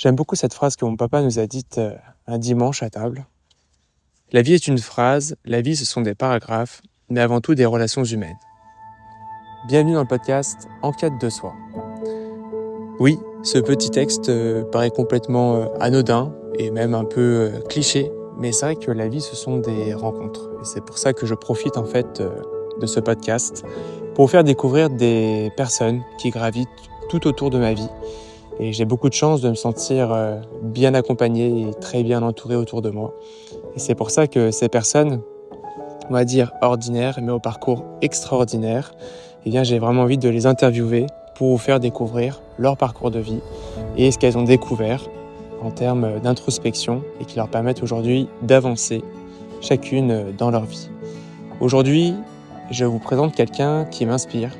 J'aime beaucoup cette phrase que mon papa nous a dite un dimanche à table. La vie est une phrase, la vie ce sont des paragraphes, mais avant tout des relations humaines. Bienvenue dans le podcast En quête de soi. Oui, ce petit texte paraît complètement anodin et même un peu cliché, mais c'est vrai que la vie ce sont des rencontres. Et c'est pour ça que je profite en fait de ce podcast pour vous faire découvrir des personnes qui gravitent tout autour de ma vie. Et j'ai beaucoup de chance de me sentir bien accompagné et très bien entouré autour de moi. Et c'est pour ça que ces personnes, on va dire ordinaires, mais au parcours extraordinaire, eh bien, j'ai vraiment envie de les interviewer pour vous faire découvrir leur parcours de vie et ce qu'elles ont découvert en termes d'introspection et qui leur permettent aujourd'hui d'avancer chacune dans leur vie. Aujourd'hui, je vous présente quelqu'un qui m'inspire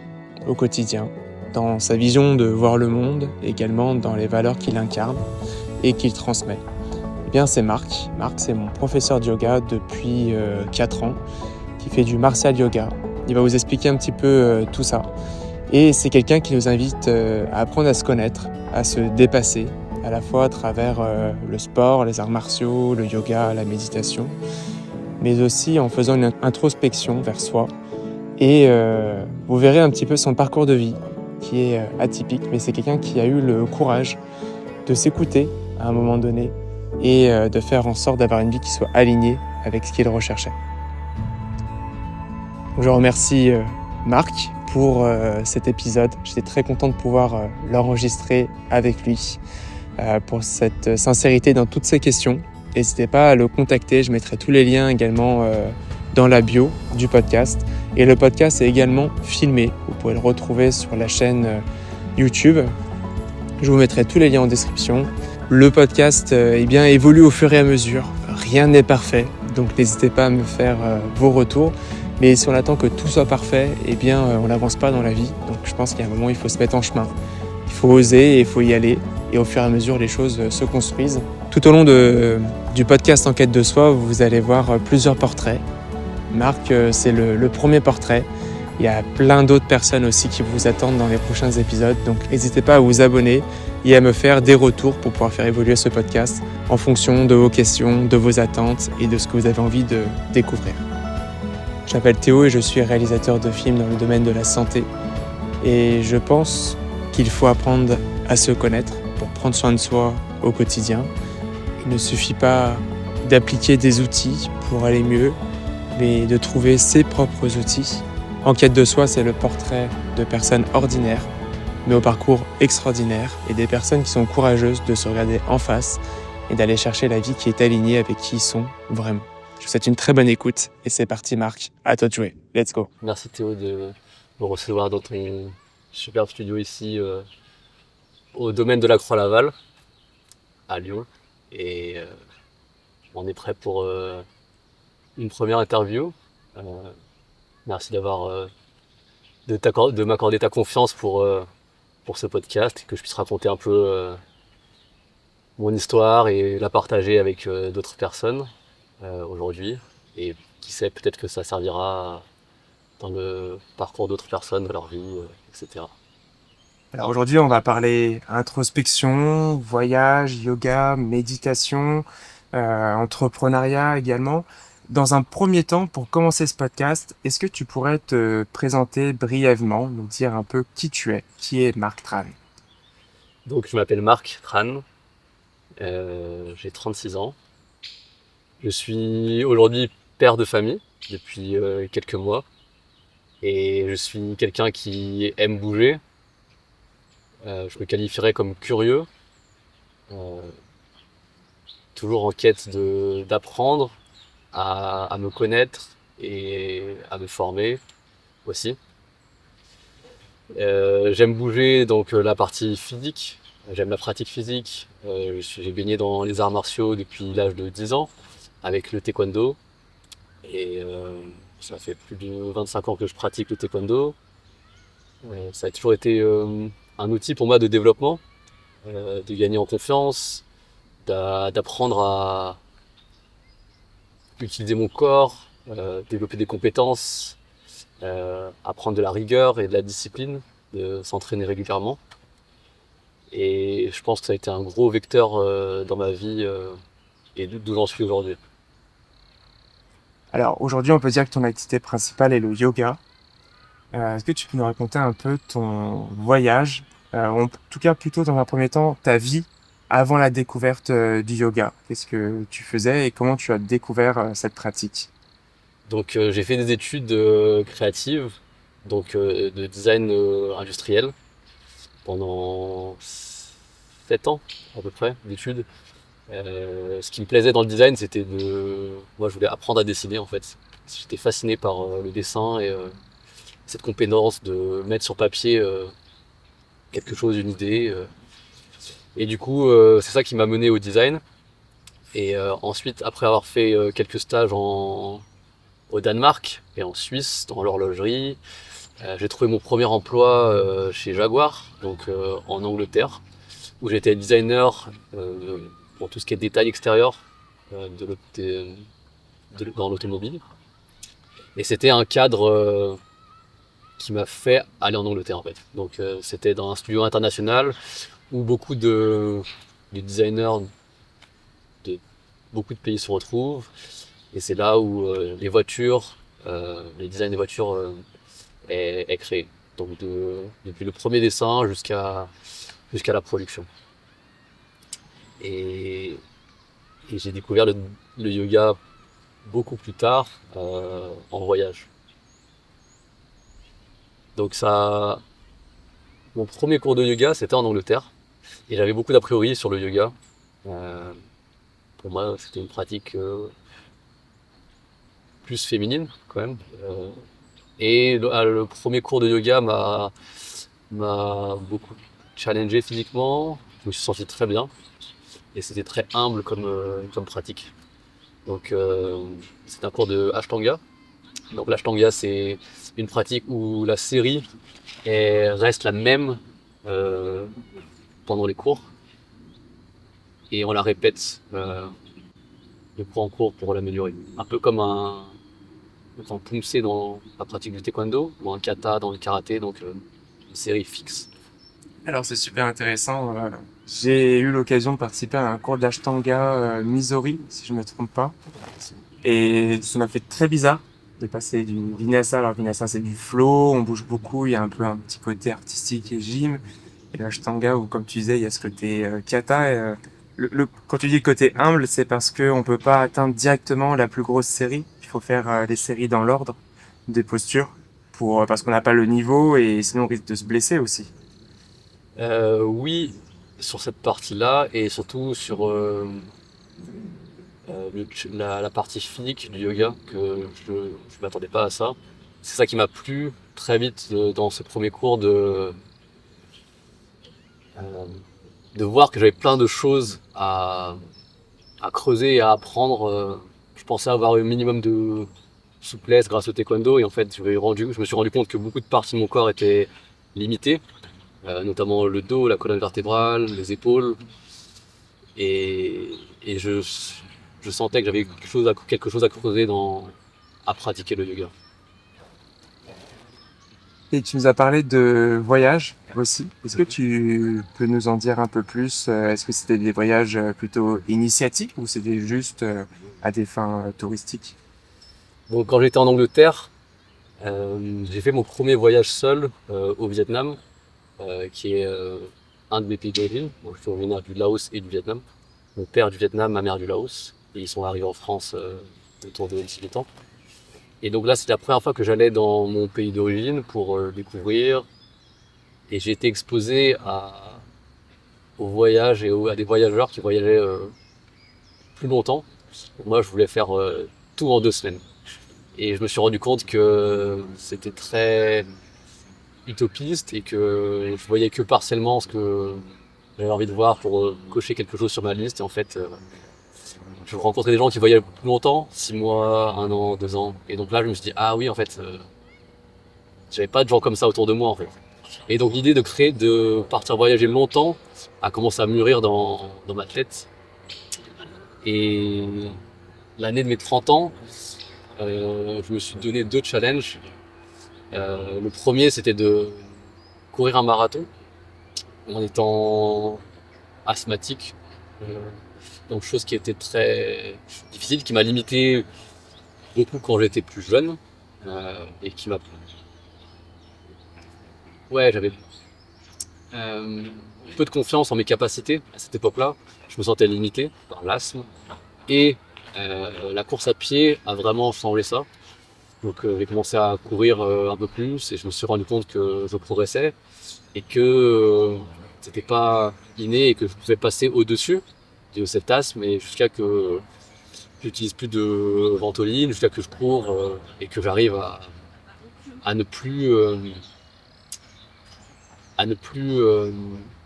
au quotidien, dans sa vision de voir le monde, également dans les valeurs qu'il incarne et qu'il transmet. Eh bien, c'est Marc. Marc, c'est mon professeur de yoga depuis 4 ans, qui fait du martial yoga. Il va vous expliquer un petit peu tout ça. Et c'est quelqu'un qui nous invite à apprendre à se connaître, à se dépasser, à la fois à travers le sport, les arts martiaux, le yoga, la méditation, mais aussi en faisant une introspection vers soi. Et vous verrez un petit peu son parcours de vie, qui est atypique, mais c'est quelqu'un qui a eu le courage de s'écouter à un moment donné et de faire en sorte d'avoir une vie qui soit alignée avec ce qu'il recherchait. Je remercie Marc pour cet épisode. J'étais très content de pouvoir l'enregistrer avec lui pour cette sincérité dans toutes ses questions. N'hésitez pas à le contacter, je mettrai tous les liens également dans la bio du podcast. Et le podcast est également filmé. Vous pouvez le retrouver sur la chaîne YouTube. Je vous mettrai tous les liens en description. Le podcast évolue au fur et à mesure. Rien n'est parfait, donc n'hésitez pas à me faire vos retours. Mais si on attend que tout soit parfait, on n'avance pas dans la vie. Donc je pense qu'il y a un moment où il faut se mettre en chemin. Il faut oser et il faut y aller. Et au fur et à mesure, les choses se construisent. Tout au long du podcast En quête de soi, vous allez voir plusieurs portraits. Marc, c'est le premier portrait. Il y a plein d'autres personnes aussi qui vous attendent dans les prochains épisodes. Donc n'hésitez pas à vous abonner et à me faire des retours pour pouvoir faire évoluer ce podcast en fonction de vos questions, de vos attentes et de ce que vous avez envie de découvrir. Je m'appelle Théo et je suis réalisateur de films dans le domaine de la santé. Et je pense qu'il faut apprendre à se connaître pour prendre soin de soi au quotidien. Il ne suffit pas d'appliquer des outils pour aller mieux, mais de trouver ses propres outils. En quête de soi, c'est le portrait de personnes ordinaires, mais au parcours extraordinaire, et des personnes qui sont courageuses de se regarder en face et d'aller chercher la vie qui est alignée avec qui ils sont vraiment. Je vous souhaite une très bonne écoute, et c'est parti Marc, à toi de jouer, let's go. Merci Théo de me recevoir dans ton superbe studio ici au domaine de la Croix-Laval, à Lyon, et on est prêt pour une première interview. Merci de m'accorder ta confiance pour ce podcast et que je puisse raconter un peu mon histoire et la partager avec d'autres personnes aujourd'hui. Et qui sait, peut-être que ça servira dans le parcours d'autres personnes, dans leur vie, etc. Alors aujourd'hui, on va parler introspection, voyage, yoga, méditation, entrepreneuriat également. Dans un premier temps, pour commencer ce podcast, est-ce que tu pourrais te présenter brièvement, nous dire un peu qui tu es, qui est Marc Tran? Donc je m'appelle Marc Tran, j'ai 36 ans. Je suis aujourd'hui père de famille depuis quelques mois et je suis quelqu'un qui aime bouger. Je me qualifierais comme curieux, toujours en quête d'apprendre, à me connaître et à me former aussi. J'aime bouger, donc la partie physique, j'aime la pratique physique. J'ai baigné dans les arts martiaux depuis l'âge de 10 ans avec le taekwondo et ça fait plus de 25 ans que je pratique le taekwondo. Ça a toujours été un outil pour moi de développement, de gagner en confiance, d'apprendre à utiliser mon corps, développer des compétences, apprendre de la rigueur et de la discipline, de s'entraîner régulièrement. Et je pense que ça a été un gros vecteur dans ma vie et d'où j'en suis aujourd'hui. Alors aujourd'hui, on peut dire que ton activité principale est le yoga. Est-ce que tu peux nous raconter un peu ton voyage, en tout cas plutôt dans un premier temps, ta vie avant la découverte du yoga? Qu'est-ce que tu faisais et comment tu as découvert cette pratique? Donc j'ai fait des études créatives, donc de design industriel pendant 7 ans à peu près d'études. Ce qui me plaisait dans le design, c'était moi je voulais apprendre à dessiner en fait. J'étais fasciné par le dessin et cette compétence de mettre sur papier quelque chose, une idée. Et du coup, c'est ça qui m'a mené au design. Et ensuite, après avoir fait quelques stages au Danemark et en Suisse dans l'horlogerie, j'ai trouvé mon premier emploi chez Jaguar, donc en Angleterre, où j'étais designer pour tout ce qui est détail extérieur dans l'automobile. Et c'était un cadre qui m'a fait aller en Angleterre en fait. Donc c'était dans un studio international où de designers de beaucoup de pays se retrouvent. Et c'est là où les designs des voitures est créé. Donc depuis le premier dessin jusqu'à la production. Et, et j'ai découvert le yoga beaucoup plus tard en voyage. Donc mon premier cours de yoga, c'était en Angleterre. Et j'avais beaucoup d'a priori sur le yoga. Euh, pour moi, c'était une pratique plus féminine quand même. Et le premier cours de yoga m'a beaucoup challengé physiquement. Je me suis senti très bien. Et c'était très humble comme pratique. Donc c'est un cours de Ashtanga. Donc l'Ashtanga, c'est une pratique où la série reste la même euh, pendant les cours. Et on la répète de cours en cours pour l'améliorer. Un peu comme un pumse dans la pratique du taekwondo ou un kata dans le karaté, donc une série fixe. Alors c'est super intéressant. J'ai eu l'occasion de participer à un cours d'Ashtanga Misori, si je ne me trompe pas. Et ça m'a fait très bizarre de passer du vinyasa. Alors vinyasa c'est du flow, on bouge beaucoup, il y a un peu un petit côté artistique et gym. Et l'Ashtanga où comme tu disais il y a ce côté kata. Quand tu dis le côté humble, c'est parce que on peut pas atteindre directement la plus grosse série. Il faut faire les séries dans l'ordre des postures parce qu'on n'a pas le niveau et sinon on risque de se blesser aussi. Oui, sur cette partie-là et surtout sur la partie physique du yoga, que je m'attendais pas à ça. C'est ça qui m'a plu très vite dans ce premier cours euh, de voir que j'avais plein de choses à creuser et à apprendre. Je pensais avoir un minimum de souplesse grâce au taekwondo et en fait je me suis rendu compte que beaucoup de parties de mon corps étaient limitées, notamment le dos, la colonne vertébrale, les épaules et, et je sentais que j'avais quelque chose à creuser à pratiquer le yoga. Et tu nous as parlé de voyages aussi. Est-ce que tu peux nous en dire un peu plus? Est-ce que c'était des voyages plutôt initiatiques ou c'était juste à des fins touristiques? Donc quand j'étais en Angleterre, j'ai fait mon premier voyage seul au Vietnam, qui est un de mes pays d'origine. Bon, je suis originaire du Laos et du Vietnam. Mon père du Vietnam, ma mère du Laos. Et ils sont arrivés en France autour de 18 ans. Et donc là, c'était la première fois que j'allais dans mon pays d'origine pour découvrir. Et j'ai été exposé au voyage et à des voyageurs qui voyageaient plus longtemps. Moi, je voulais faire tout en 2 semaines. Et je me suis rendu compte que c'était très utopiste et que je voyais que partiellement ce que j'avais envie de voir pour cocher quelque chose sur ma liste. Et en fait, je rencontrais des gens qui voyaient plus longtemps, 6 mois, 1 an, 2 ans. Et donc là, je me suis dit, ah oui, en fait, j'avais pas de gens comme ça autour de moi, en fait. Et donc l'idée de partir voyager longtemps a commencé à mûrir dans ma tête. Et l'année de mes 30 ans, je me suis donné 2 challenges. Le premier, c'était de courir un marathon en étant asthmatique. Euh, donc chose qui était très difficile, qui m'a limité beaucoup quand j'étais plus jeune et qui m'a... Ouais, j'avais euh, peu de confiance en mes capacités à cette époque-là. Je me sentais limité par l'asthme et la course à pied a vraiment changé ça. Donc j'ai commencé à courir un peu plus et je me suis rendu compte que je progressais et que c'était pas inné et que je pouvais passer au-dessus de cet asthme et jusqu'à que j'utilise plus de ventoline, jusqu'à que je cours et que j'arrive à ne plus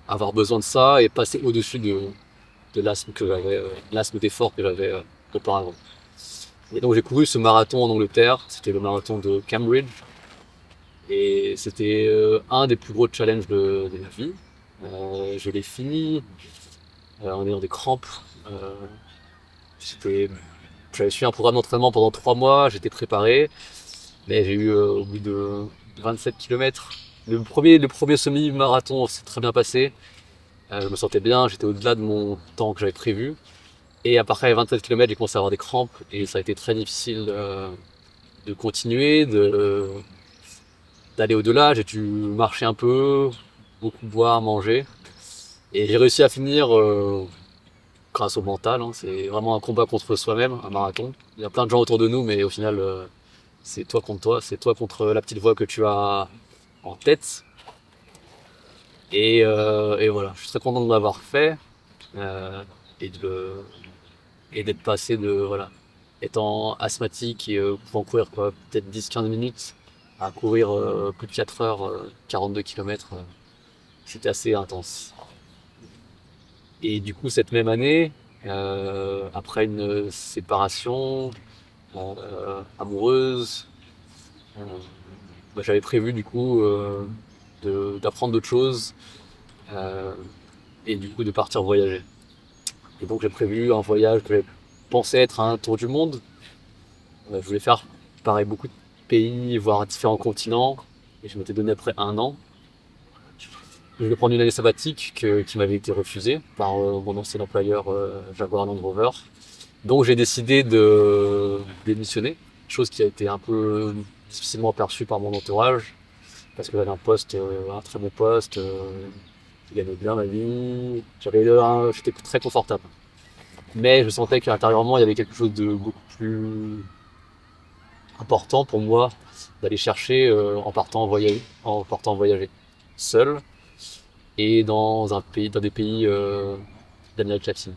avoir besoin de ça et passer au-dessus de l'asthme que j'avais, l'asthme d'effort que j'avais auparavant. Et donc j'ai couru ce marathon en Angleterre, c'était le marathon de Cambridge. Et c'était un des plus gros challenges de ma vie. Je l'ai fini en ayant des crampes. Euh, j'étais, J'avais suivi un programme d'entraînement pendant 3 mois, j'étais préparé, mais j'ai eu au bout de 27 km, le premier semi-marathon s'est très bien passé. Je me sentais bien, j'étais au-delà de mon temps que j'avais prévu. Et après 27 km, j'ai commencé à avoir des crampes et ça a été très difficile de continuer, d'aller au-delà. J'ai dû marcher un peu, beaucoup boire, manger. Et j'ai réussi à finir grâce au mental. Hein. C'est vraiment un combat contre soi-même, un marathon. Il y a plein de gens autour de nous, mais au final, c'est toi contre toi. C'est toi contre la petite voix que tu as en tête. Et voilà, je suis très content de l'avoir fait euh, et d'être passé de, voilà, étant asthmatique et pouvant courir quoi, peut-être 10-15 minutes à courir plus de 4 heures, 42 km. C'était assez intense. Et du coup, cette même année, après une séparation amoureuse, euh, j'avais prévu du coup d'apprendre d'autres choses euh, et du coup de partir voyager. Et donc j'ai prévu un voyage que j'avais pensé être un tour du monde. Je voulais faire pareil beaucoup de pays, voir différents continents. Et je m'étais donné après un an. Je voulais prendre une année sabbatique qui m'avait été refusée par mon ancien employeur Jaguar Land Rover. Donc j'ai décidé de démissionner, chose qui a été un peu difficilement perçue par mon entourage, parce que j'avais un très bon poste, je gagnais bien ma vie, j'étais très confortable. Mais je sentais qu'intérieurement il y avait quelque chose de beaucoup plus important pour moi d'aller chercher en partant voyager seul et dans des pays d'Amérique latine.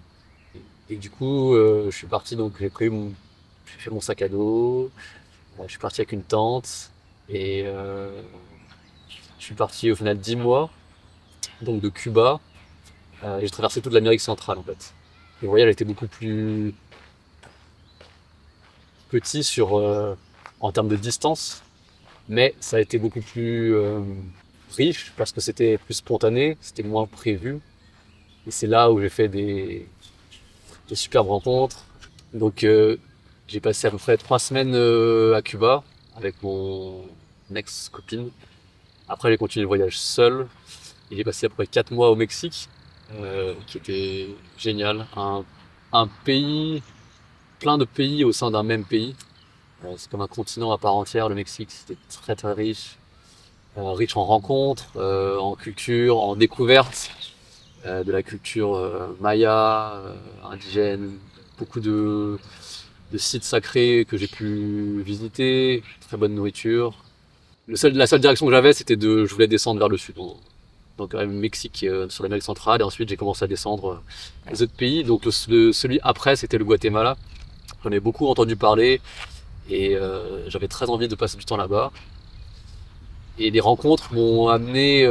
Et du coup, je suis parti, donc j'ai fait mon sac à dos, je suis parti avec une tente et je suis parti au final 10 mois, donc de Cuba. Et j'ai traversé toute l'Amérique centrale en fait. Le voyage était beaucoup plus petit en termes de distance, mais ça a été beaucoup plus riche parce que c'était plus spontané, c'était moins prévu. Et c'est là où j'ai fait des superbes rencontres. Donc j'ai passé à peu près 3 semaines à Cuba avec mon ex-copine. Après j'ai continué le voyage seul et j'ai passé à peu près 4 mois au Mexique, qui était génial. Un pays, plein de pays au sein d'un même pays. C'est comme un continent à part entière, le Mexique. C'était très très riche. Riche en rencontres, en culture, en découvertes de la culture maya, indigène, beaucoup de sites sacrés que j'ai pu visiter, très bonne nourriture. La seule direction que j'avais, je voulais descendre vers le sud, donc le Mexique sur l'Amérique centrale, et ensuite j'ai commencé à descendre les autres pays. Donc celui après, c'était le Guatemala. J'en ai beaucoup entendu parler et j'avais très envie de passer du temps là-bas. Et les rencontres m'ont amené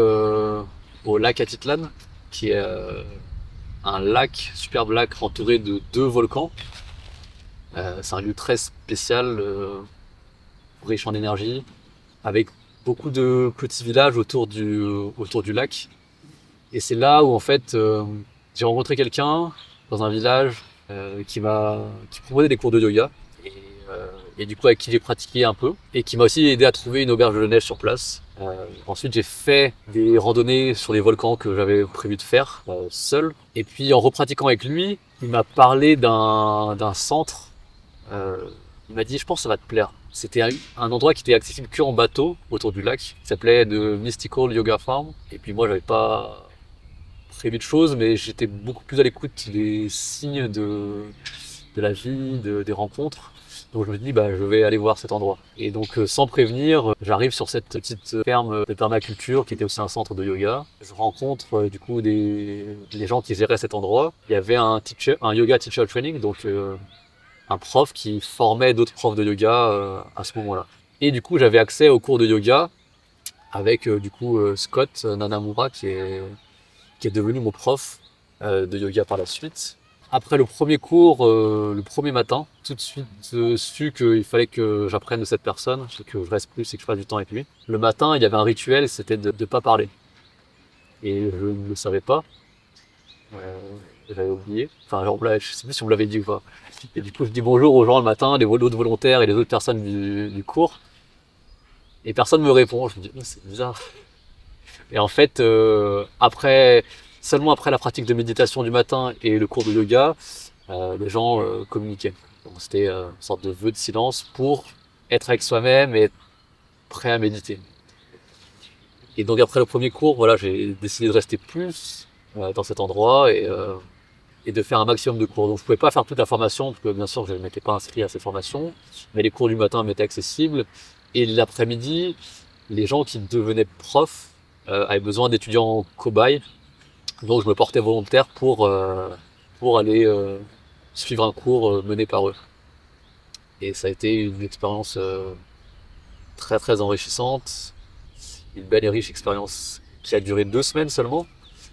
au lac Atitlan, qui est un lac, superbe lac entouré de 2 volcans. C'est un lieu très spécial, riche en énergie, avec beaucoup de petits villages autour du lac. Et c'est là où en fait j'ai rencontré quelqu'un dans un village qui proposait des cours de yoga. Et et du coup avec qui j'ai pratiqué un peu et qui m'a aussi aidé à trouver une auberge de neige sur place. Ensuite j'ai fait des randonnées sur les volcans que j'avais prévu de faire seul, et puis en repratiquant avec lui, il m'a parlé d'un centre. Il m'a dit je pense que ça va te plaire. C'était un endroit qui était accessible que en bateau autour du lac, qui s'appelait The Mystical Yoga Farm, et puis moi j'avais pas prévu de choses, mais j'étais beaucoup plus à l'écoute des signes de la vie, des rencontres. Donc je me dis je vais aller voir cet endroit. Et donc sans prévenir, j'arrive sur cette petite ferme de permaculture qui était aussi un centre de yoga. Je rencontre du coup les gens qui géraient cet endroit. Il y avait un yoga teacher training, donc un prof qui formait d'autres profs de yoga à ce moment-là. Et du coup j'avais accès aux cours de yoga avec Scott Nanamura qui est devenu mon prof de yoga par la suite. Après le premier cours, le premier matin, tout de suite su qu'il fallait que j'apprenne de cette personne, que je reste plus et que je passe du temps avec lui. Le matin, il y avait un rituel, c'était de ne pas parler. Et je ne le savais pas. J'avais oublié. Enfin, genre, là, je sais plus si on me l'avait dit ou pas. Et du coup, je dis bonjour aux gens le matin, les autres volontaires et les autres personnes du cours. Et personne me répond. Je me dis, oh, c'est bizarre. Et en fait, seulement après la pratique de méditation du matin et le cours de yoga, les gens communiquaient. Donc c'était une sorte de vœu de silence pour être avec soi-même et être prêt à méditer. Et donc après le premier cours, voilà, j'ai décidé de rester plus dans cet endroit et de faire un maximum de cours. Donc je pouvais pas faire toute la formation parce que bien sûr je ne m'étais pas inscrit à cette formation, mais les cours du matin m'étaient accessibles. Et l'après-midi, les gens qui devenaient profs avaient besoin d'étudiants cobayes. Donc je me portais volontaire pour aller suivre un cours mené par eux. Et ça a été une expérience très très enrichissante, une belle et riche expérience qui a duré 2 semaines seulement,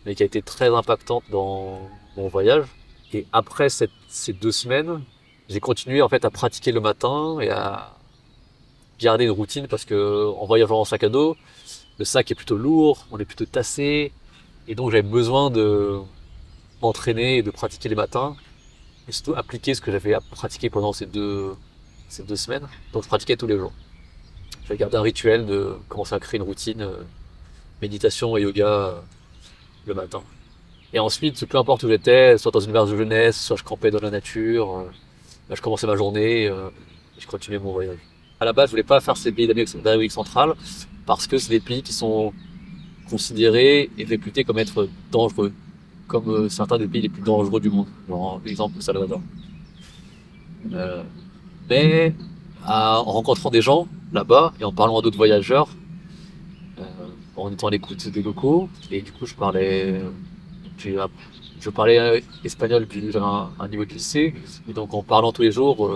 mais qui a été très impactante dans mon voyage. Et après ces 2 semaines, j'ai continué en fait à pratiquer le matin et à garder une routine parce que en voyageant en sac à dos, le sac est plutôt lourd, on est plutôt tassé, et donc j'avais besoin de m'entraîner et de pratiquer les matins, et surtout appliquer ce que j'avais pratiqué pendant ces deux semaines. Donc je pratiquais tous les jours. J'avais gardé un rituel de commencer à créer une routine méditation et yoga le matin. Et ensuite, peu importe où j'étais, soit dans une auberge de jeunesse, soit je campais dans la nature, je commençais ma journée et je continuais mon voyage. À la base, je voulais pas faire ces pays d'Amérique centrale parce que c'est des pays qui sont considérés et réputés comme être dangereux, comme certains des pays les plus dangereux du monde. Genre, exemple, le Salvador. Euh, mais en rencontrant des gens là-bas et en parlant à d'autres voyageurs, euh, en étant à l'écoute des locaux, et du coup j'ai- je parlais espagnol depuis j'avais un niveau de lycée, et donc en parlant tous les jours,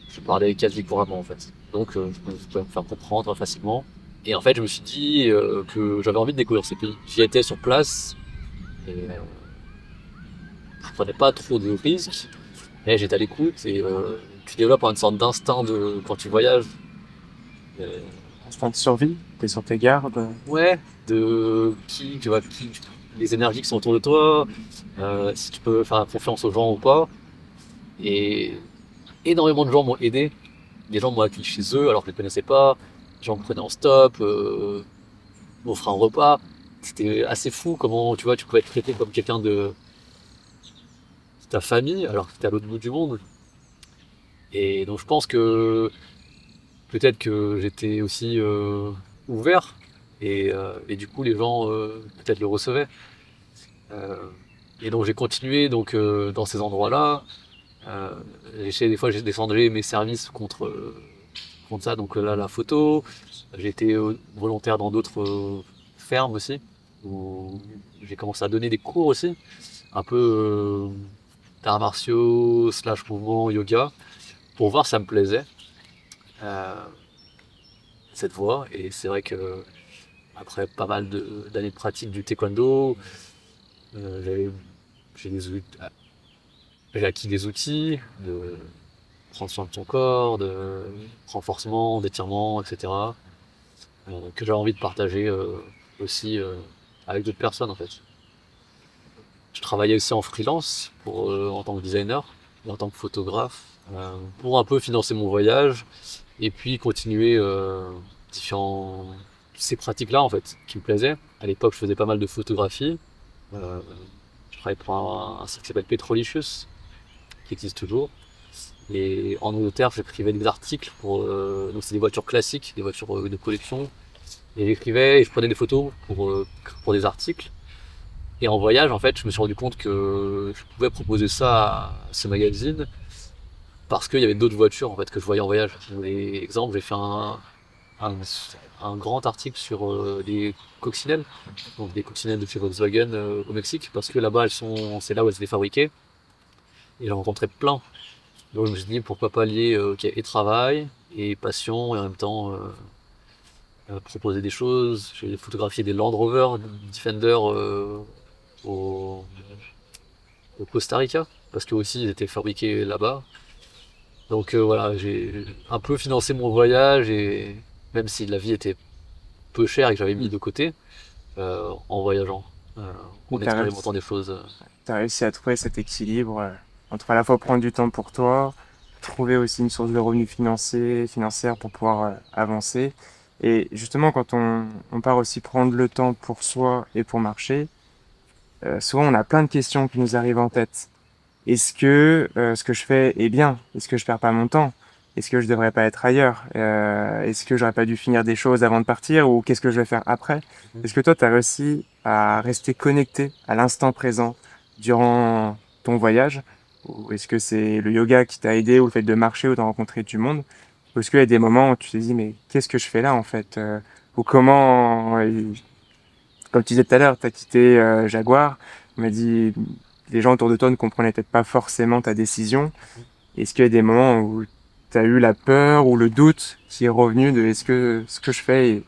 je parlais quasi couramment en fait. Donc je pouvais me faire comprendre facilement. Et en fait, je me suis dit que j'avais envie de découvrir ces pays. J'y étais sur place, et je prenais pas trop de risques, mais j'étais à l'écoute et tu développes une sorte d'instinct quand tu voyages. Euh, Instinct de survie, t'es sur tes gardes. ouais, de tu vois, les énergies qui sont autour de toi, si tu peux faire confiance aux gens ou pas. Et énormément de gens m'ont aidé. Des gens m'ont accueilli chez eux alors que je les connaissais pas. Les gens me prenaient en stop, m'offraient un repas. C'était assez fou comment tu vois tu pouvais être traité comme quelqu'un de ta famille alors que t'es à l'autre bout du monde. Et donc je pense que peut-être que j'étais aussi ouvert et du coup les gens peut-être le recevaient. Euh, et donc j'ai continué donc dans ces endroits-là. Euh, des fois j'ai descendu mes services contre ça. Donc là la photo. J'ai été volontaire dans d'autres fermes aussi où j'ai commencé à donner des cours aussi, un peu d'arts martiaux slash mouvement yoga pour voir si ça me plaisait. Euh, cette voie. Et c'est vrai que après pas mal d'années de pratique du taekwondo, euh, j'ai des j'ai acquis des outils de prendre soin de ton corps, de renforcement, d'étirement, etc. Que j'ai envie de partager aussi avec d'autres personnes en fait. Je travaillais aussi en freelance en tant que designer. en tant que photographe pour un peu financer mon voyage et puis continuer ces pratiques-là en fait qui me plaisaient. À l'époque, je faisais pas mal de photographie. Euh, je travaillais pour un site qui s'appelle Petrolicious, qui existe toujours. Et en Angleterre, j'écrivais des articles donc c'est des voitures classiques, des voitures de collection. Et j'écrivais et je prenais des photos pour des articles. Et en voyage, en fait, je me suis rendu compte que je pouvais proposer ça à ce magazine parce qu'il y avait d'autres voitures en fait que je voyais en voyage. Par exemple, j'ai fait un, un grand article sur des coccinelles, donc des coccinelles de chez Volkswagen au Mexique, parce que là-bas, c'est là où elles étaient fabriquées. Et j'en rencontrais plein. Donc je me suis dit pourquoi pas lier et travail et passion et en même temps proposer des choses. J'ai photographié des Land Rover Defender au, au Costa Rica parce que aussi ils étaient fabriqués là-bas. Donc voilà, j'ai un peu financé mon voyage et même si la vie était peu chère et que j'avais mis de côté en voyageant, en Donc, tu as expérimentant des choses. réussi à trouver cet équilibre entre à la fois prendre du temps pour toi, trouver aussi une source de revenus financière pour pouvoir avancer. Et justement, quand on part aussi prendre le temps pour soi et pour marcher, souvent on a plein de questions qui nous arrivent en tête. Est-ce que ce que je fais est bien? Est-ce que je perds pas mon temps? Est-ce que je devrais pas être ailleurs? Est-ce que j'aurais pas dû finir des choses avant de partir ou qu'est-ce que je vais faire après? Mhm. Est-ce que toi, tu as réussi à rester connecté à l'instant présent durant ton voyage? Ou est-ce que c'est le yoga qui t'a aidé ou le fait de marcher ou de rencontrer du monde? Ou est-ce qu'il y a des moments où tu t'es dit, mais qu'est-ce que je fais là en fait? Ou comment, comme tu disais tout à l'heure, tu as quitté Jaguar, on m'a dit, les gens autour de toi ne comprenaient peut-être pas forcément ta décision. Est-ce qu'il y a des moments où tu as eu la peur ou le doute qui est revenu de est-ce que ce que je fais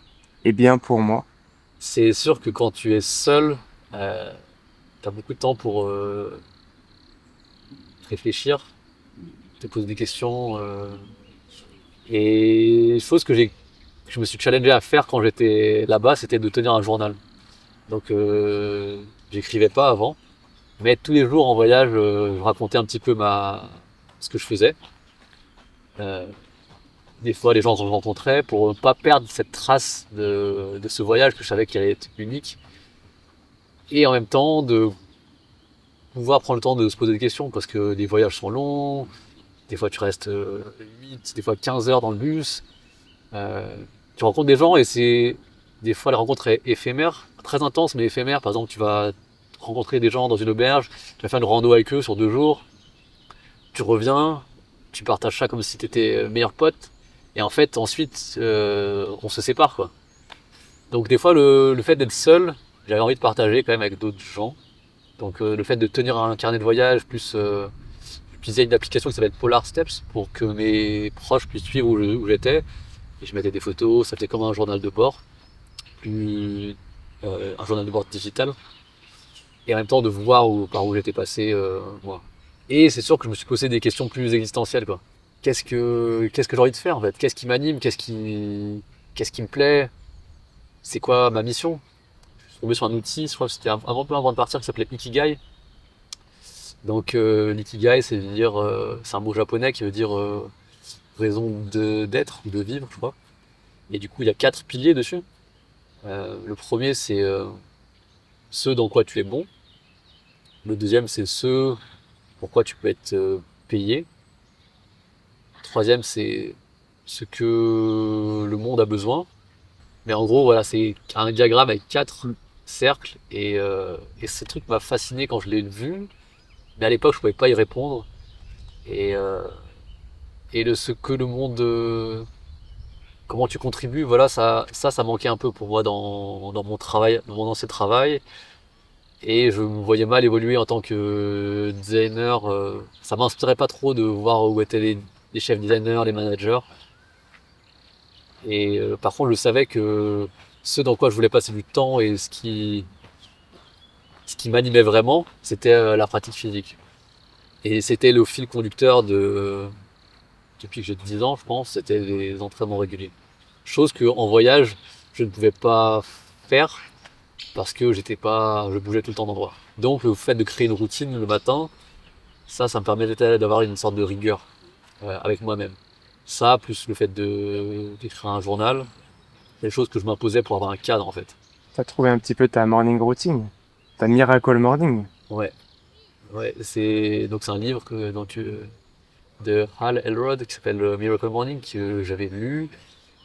est bien pour moi? C'est sûr que quand tu es seul, tu as beaucoup de temps pour réfléchir, te poser des questions. Et chose que je me suis challengé à faire quand j'étais là-bas, c'était de tenir un journal. Donc j'écrivais pas avant, mais tous les jours en voyage, je racontais un petit peu ce que je faisais. Euh, des fois, les gens que je rencontrais pour pas perdre cette trace de ce voyage que je savais qu'il allait être unique, et en même temps de pouvoir prendre le temps de se poser des questions parce que les voyages sont longs. Des fois, tu restes 8, des fois 15 heures dans le bus. Euh, Tu rencontres des gens et c'est des fois la rencontre est éphémère, très intense mais éphémère. Par exemple, tu vas rencontrer des gens dans une auberge, tu vas faire une rando avec eux sur 2 jours, tu reviens, tu partages ça comme si tu étais meilleur pote et en fait ensuite on se sépare quoi. Donc des fois le fait d'être seul, j'avais envie de partager quand même avec d'autres gens. Donc le fait de tenir un carnet de voyage plus j'utilisais une application qui s'appelle Polar Steps pour que mes proches puissent suivre où j'étais. Et je mettais des photos, ça faisait comme un journal de bord, un journal de bord digital, et en même temps de voir par où j'étais passé, moi. Et c'est sûr que je me suis posé des questions plus existentielles, quoi. Qu'est-ce que j'ai envie de faire, en fait? Qu'est-ce qui m'anime? Qu'est-ce qui me plaît? C'est quoi ma mission? Je suis tombé sur un outil, je crois que c'était avant de partir, qui s'appelait Ikigai. Donc, l'ikigai, c'est un mot japonais qui veut dire raison d'être ou de vivre, je crois. Et du coup, il y a 4 piliers dessus. Le premier, c'est ce dans quoi tu es bon. Le deuxième, c'est ce pourquoi tu peux être payé. Le troisième, c'est ce que le monde a besoin. Mais en gros, voilà, c'est un diagramme avec 4 cercles. Et ce truc m'a fasciné quand je l'ai vu. Mais à l'époque, je pouvais pas y répondre. Et, euh, et ce que le monde comment tu contribues, voilà, ça manquait un peu pour moi dans mon travail, dans mon ancien travail. Et je me voyais mal évoluer en tant que designer. Ça m'inspirait pas trop de voir où étaient les chefs designers, les managers. Et par contre, je savais que ce dans quoi je voulais passer du temps et ce qui m'animait vraiment, c'était la pratique physique. Et c'était le fil conducteur depuis que j'ai 10 ans, je pense, c'était les entraînements réguliers. Chose que en voyage, je ne pouvais pas faire parce que je bougeais tout le temps d'endroit. Donc le fait de créer une routine le matin, Ça me permettait d'avoir une sorte de rigueur avec moi-même. Ça, plus le fait d'écrire un journal, c'est des choses que je m'imposais pour avoir un cadre en fait. T'as trouvé un petit peu ta morning routine, ta miracle morning. Ouais, ouais, c'est un livre de Hal Elrod qui s'appelle Miracle Morning que j'avais lu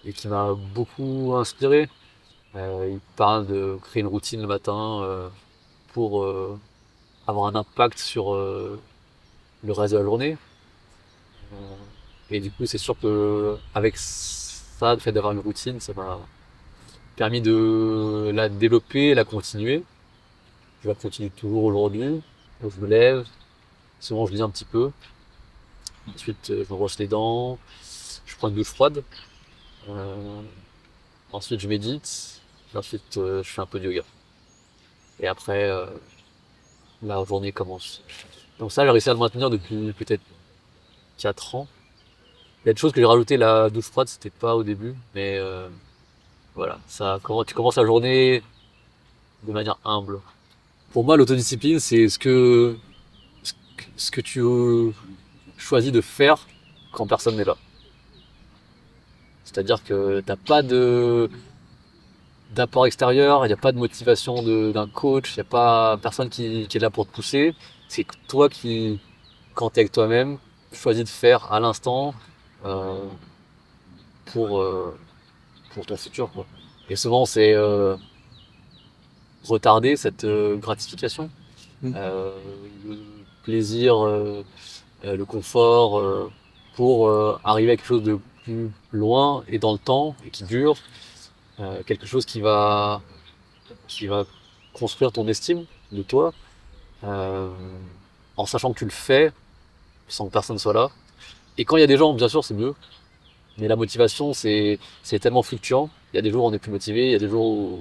et qui m'a beaucoup inspiré. Il parle de créer une routine le matin pour avoir un impact sur le reste de la journée. Euh, et du coup, c'est sûr que avec ça, le fait d'avoir une routine, ça m'a permis de la développer, la continuer. Je la continue toujours aujourd'hui. Donc, je me lève, souvent je lis un petit peu. Ensuite, je me brosse les dents, je prends une douche froide. Euh, Ensuite, je médite. Et ensuite, je fais un peu de yoga. Et après, la journée commence. Donc ça, j'ai réussi à le maintenir depuis peut-être 4 ans. Il y a des choses que j'ai rajoutées, la douche froide, c'était pas au début, mais voilà, ça, comment tu commences la journée de manière humble. Pour moi, l'autodiscipline, c'est ce que tu choisis de faire quand personne n'est là. C'est-à-dire que t'as pas d'apport extérieur, il n'y a pas de motivation d'un coach, il n'y a pas personne qui est là pour te pousser. C'est toi qui, quand tu es avec toi-même, choisis de faire à l'instant euh, pour, euh, pour ton futur, quoi. Et souvent, c'est retarder cette gratification, Mm. euh, le plaisir, le confort, pour arriver à quelque chose de plus loin et dans le temps et qui dure, quelque chose qui va construire ton estime de toi, euh, en sachant que tu le fais sans que personne soit là. Et quand il y a des gens, bien sûr, c'est mieux. Mais la motivation, c'est tellement fluctuant. Il y a des jours où on est plus motivé, il y a des jours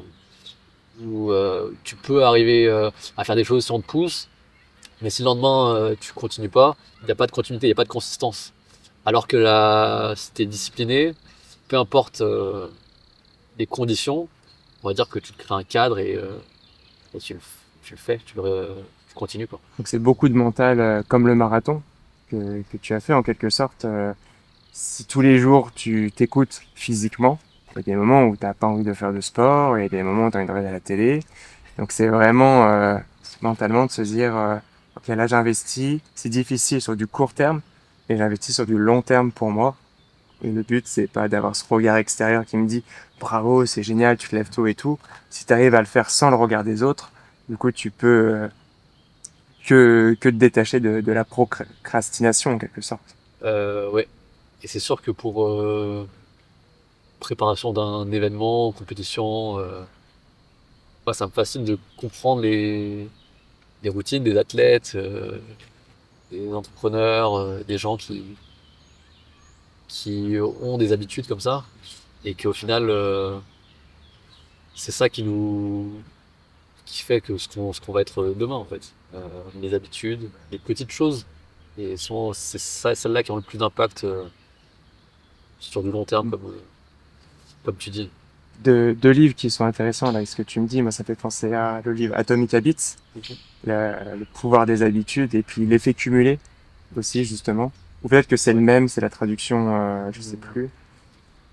où tu peux arriver à faire des choses si on te pousse. Mais si le lendemain, tu continues pas, il n'y a pas de continuité, il n'y a pas de consistance. Alors que là, si t'es discipliné, peu importe les conditions, on va dire que tu te crées un cadre et tu le fais, tu continues, quoi. Donc c'est beaucoup de mental, comme le marathon que tu as fait en quelque sorte. Si tous les jours tu t'écoutes physiquement, il y a des moments où t'as pas envie de faire de sport, il y a des moments où tu as envie de regarder la télé. Donc c'est vraiment mentalement de se dire, ok là j'investis, c'est difficile sur du court terme, et j'investis sur du long terme pour moi. Et le but c'est pas d'avoir ce regard extérieur qui me dit bravo, c'est génial, tu te lèves tôt et tout. Si tu arrives à le faire sans le regard des autres, du coup tu peux que te détacher de la procrastination en quelque sorte. Ouais. Et c'est sûr que pour préparation d'un événement, compétition, moi, ça me fascine de comprendre les routines des athlètes, des entrepreneurs, des gens qui ont des habitudes comme ça, et qu'au final, c'est ça qui fait que ce qu'on va être demain, en fait. Les habitudes, les petites choses, et souvent, c'est ça, celles-là qui ont le plus d'impact sur du long terme, comme tu dis. Deux livres qui sont intéressants là, ce que tu me dis, moi ça fait penser à le livre Atomic Habits, le pouvoir des habitudes et puis l'effet cumulé aussi justement. Ou peut-être que c'est le même, c'est la traduction, je sais plus.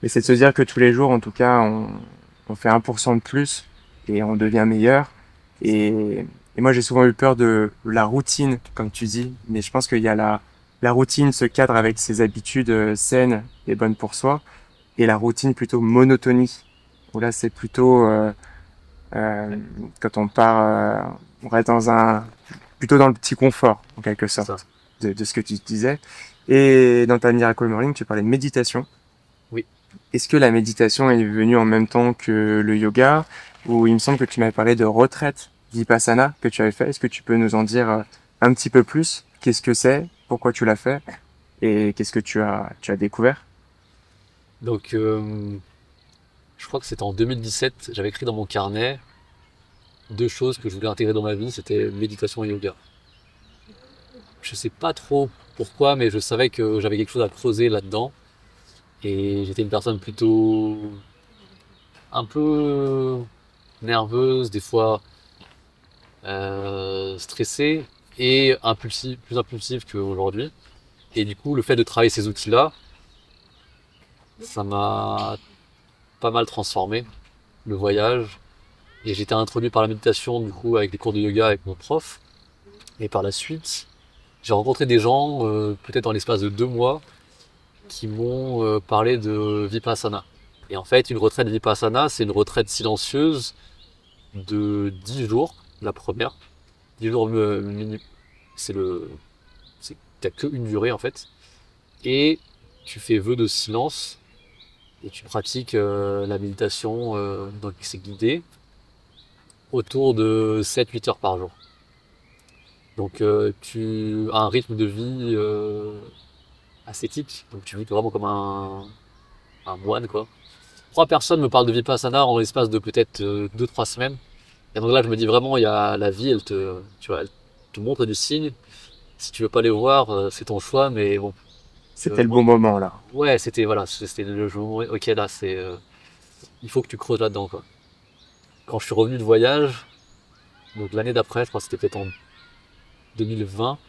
Mais c'est de se dire que tous les jours, en tout cas, on fait 1% de plus et on devient meilleur. Et moi j'ai souvent eu peur de la routine, comme tu dis, mais je pense qu'il y a la routine se cadre avec ses habitudes saines et bonnes pour soi, et la routine plutôt monotonie où là c'est plutôt euh, quand on part, on reste plutôt dans le petit confort en quelque C'est ça. sorte de ce que tu disais. Et dans ta Miracle Morning, tu parlais de méditation. Oui. Est-ce que la méditation est venue en même temps que le yoga, ou il me semble que tu m'avais parlé de retraite vipassana que tu avais fait. Est-ce que tu peux nous en dire un petit peu plus? Qu'est-ce que c'est? Pourquoi tu l'as fait? Et qu'est-ce que tu as découvert? Donc, je crois que c'était en 2017, j'avais écrit dans mon carnet deux choses que je voulais intégrer dans ma vie, c'était méditation et yoga. Je sais pas trop pourquoi, mais je savais que j'avais quelque chose à creuser là-dedans. Et j'étais une personne plutôt un peu nerveuse, des fois stressée. et plus impulsif qu'aujourd'hui. Et du coup, le fait de travailler ces outils-là, ça m'a pas mal transformé, le voyage. Et j'étais introduit par la méditation, du coup, avec des cours de yoga avec mon prof. Et par la suite, j'ai rencontré des gens, peut-être dans l'espace de 2 mois, qui m'ont parlé de Vipassana. Et en fait, une retraite Vipassana, c'est une retraite silencieuse de 10 jours, la première. 10 jours c'est t'as que une durée en fait. Et tu fais vœu de silence et tu pratiques la méditation, donc c'est guidé, autour de 7-8 heures par jour. Donc tu as un rythme de vie ascétique, donc tu vis vraiment comme un moine quoi. 3 personnes me parlent de Vipassana en l'espace de peut-être 2-3 semaines. Et donc là je me dis vraiment, il y a la vie, elle te montre des signes. Si tu veux pas les voir, c'est ton choix, mais bon. C'était le Moi, bon moment là. ouais, c'était le jour. Ok, là, il faut que tu creuses là-dedans, quoi. Quand je suis revenu de voyage, donc l'année d'après, je crois que c'était peut-être en 2020,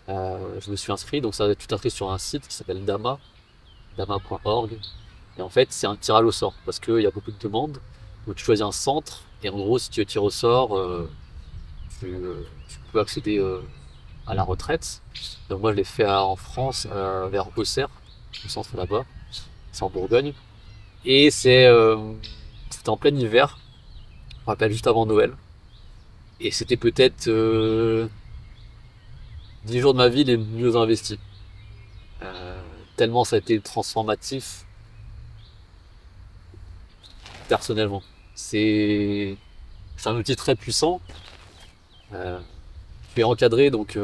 je me suis inscrit. Donc ça, tu t'inscris sur un site qui s'appelle dama.org. Et en fait, c'est un tirage au sort parce qu'il y a beaucoup de demandes. Donc tu choisis un centre et en gros, si tu tires au sort, tu peux accéder à la retraite. Donc moi, je l'ai fait en France, vers Auxerre, le centre là-bas. C'est en Bourgogne. Et c'était en plein hiver, je me rappelle juste avant Noël. Et c'était peut-être 10 jours de ma vie les mieux investis. Euh, Tellement ça a été transformatif personnellement. C'est c'est un outil très puissant. Euh, Tu es encadré, donc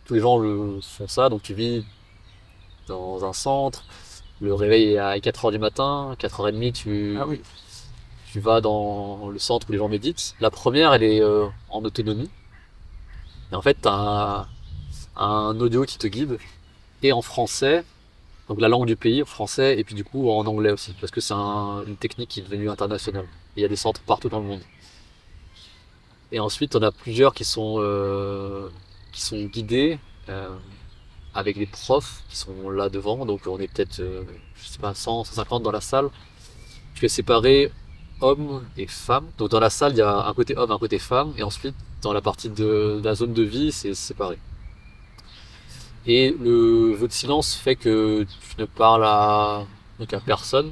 tous les gens font ça. Donc tu vis dans un centre. Le réveil est à 4 heures du matin, 4h30, Ah oui. tu vas dans le centre où les gens méditent. La première, elle est en autonomie. Et en fait, tu as un audio qui te guide, et en français, donc la langue du pays, en français, et puis du coup en anglais aussi, parce que c'est une technique qui est devenue internationale. Et il y a des centres partout dans le monde. Et ensuite, on a plusieurs qui sont guidés euh, avec des profs qui sont là devant. Donc on est peut-être, je sais pas, 100, 150 dans la salle. Tu es séparé hommes et femmes. Donc dans la salle, il y a un côté homme, un côté femme, et ensuite dans la partie de la zone de vie, c'est séparé. Et le vœu de silence fait que tu ne parles donc à personne.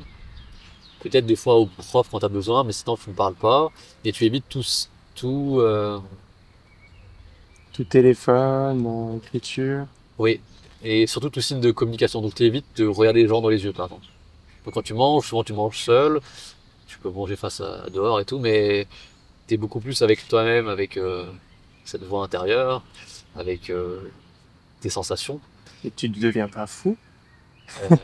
Peut-être des fois au prof quand tu as besoin, mais sinon tu ne parles pas. Et tu évites tout, Tout téléphone, écriture. oui. Et surtout tout signe de communication. Donc tu évites de regarder les gens dans les yeux, par exemple. Donc quand tu manges, souvent tu manges seul. Tu peux manger face à dehors et tout, mais tu es beaucoup plus avec toi-même, avec cette voix intérieure, avec tes sensations. Et tu ne deviens pas fou. Euh,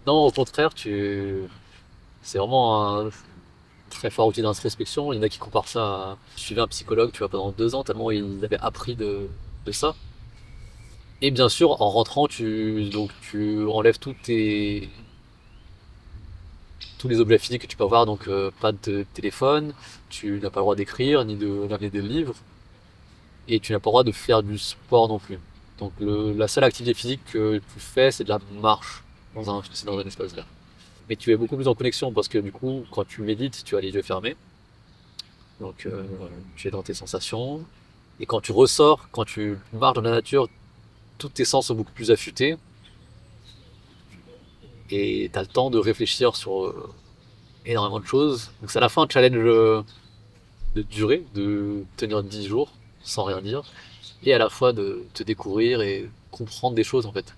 non, au contraire, c'est vraiment un très fort outil d'introspection. Il y en a qui comparent ça à... Je suivais un psychologue, tu vois, pendant 2 ans, tellement il avait appris de ça. Et bien sûr, en rentrant, tu enlèves tous les objets physiques que tu peux avoir, donc pas de téléphone, tu n'as pas le droit d'écrire, ni de d'amener des livres, et tu n'as pas le droit de faire du sport non plus. Donc la seule activité physique que tu fais, c'est de la marche c'est dans un espace vert. Mais tu es beaucoup plus en connexion parce que du coup, quand tu médites, tu as les yeux fermés. Donc tu es dans tes sensations. Et quand tu ressors, quand tu marches dans la nature, tous tes sens sont beaucoup plus affûtés. Et tu as le temps de réfléchir sur énormément de choses. Donc c'est à la fois un challenge de durée, de tenir 10 jours sans rien dire. Et à la fois de te découvrir et comprendre des choses en fait.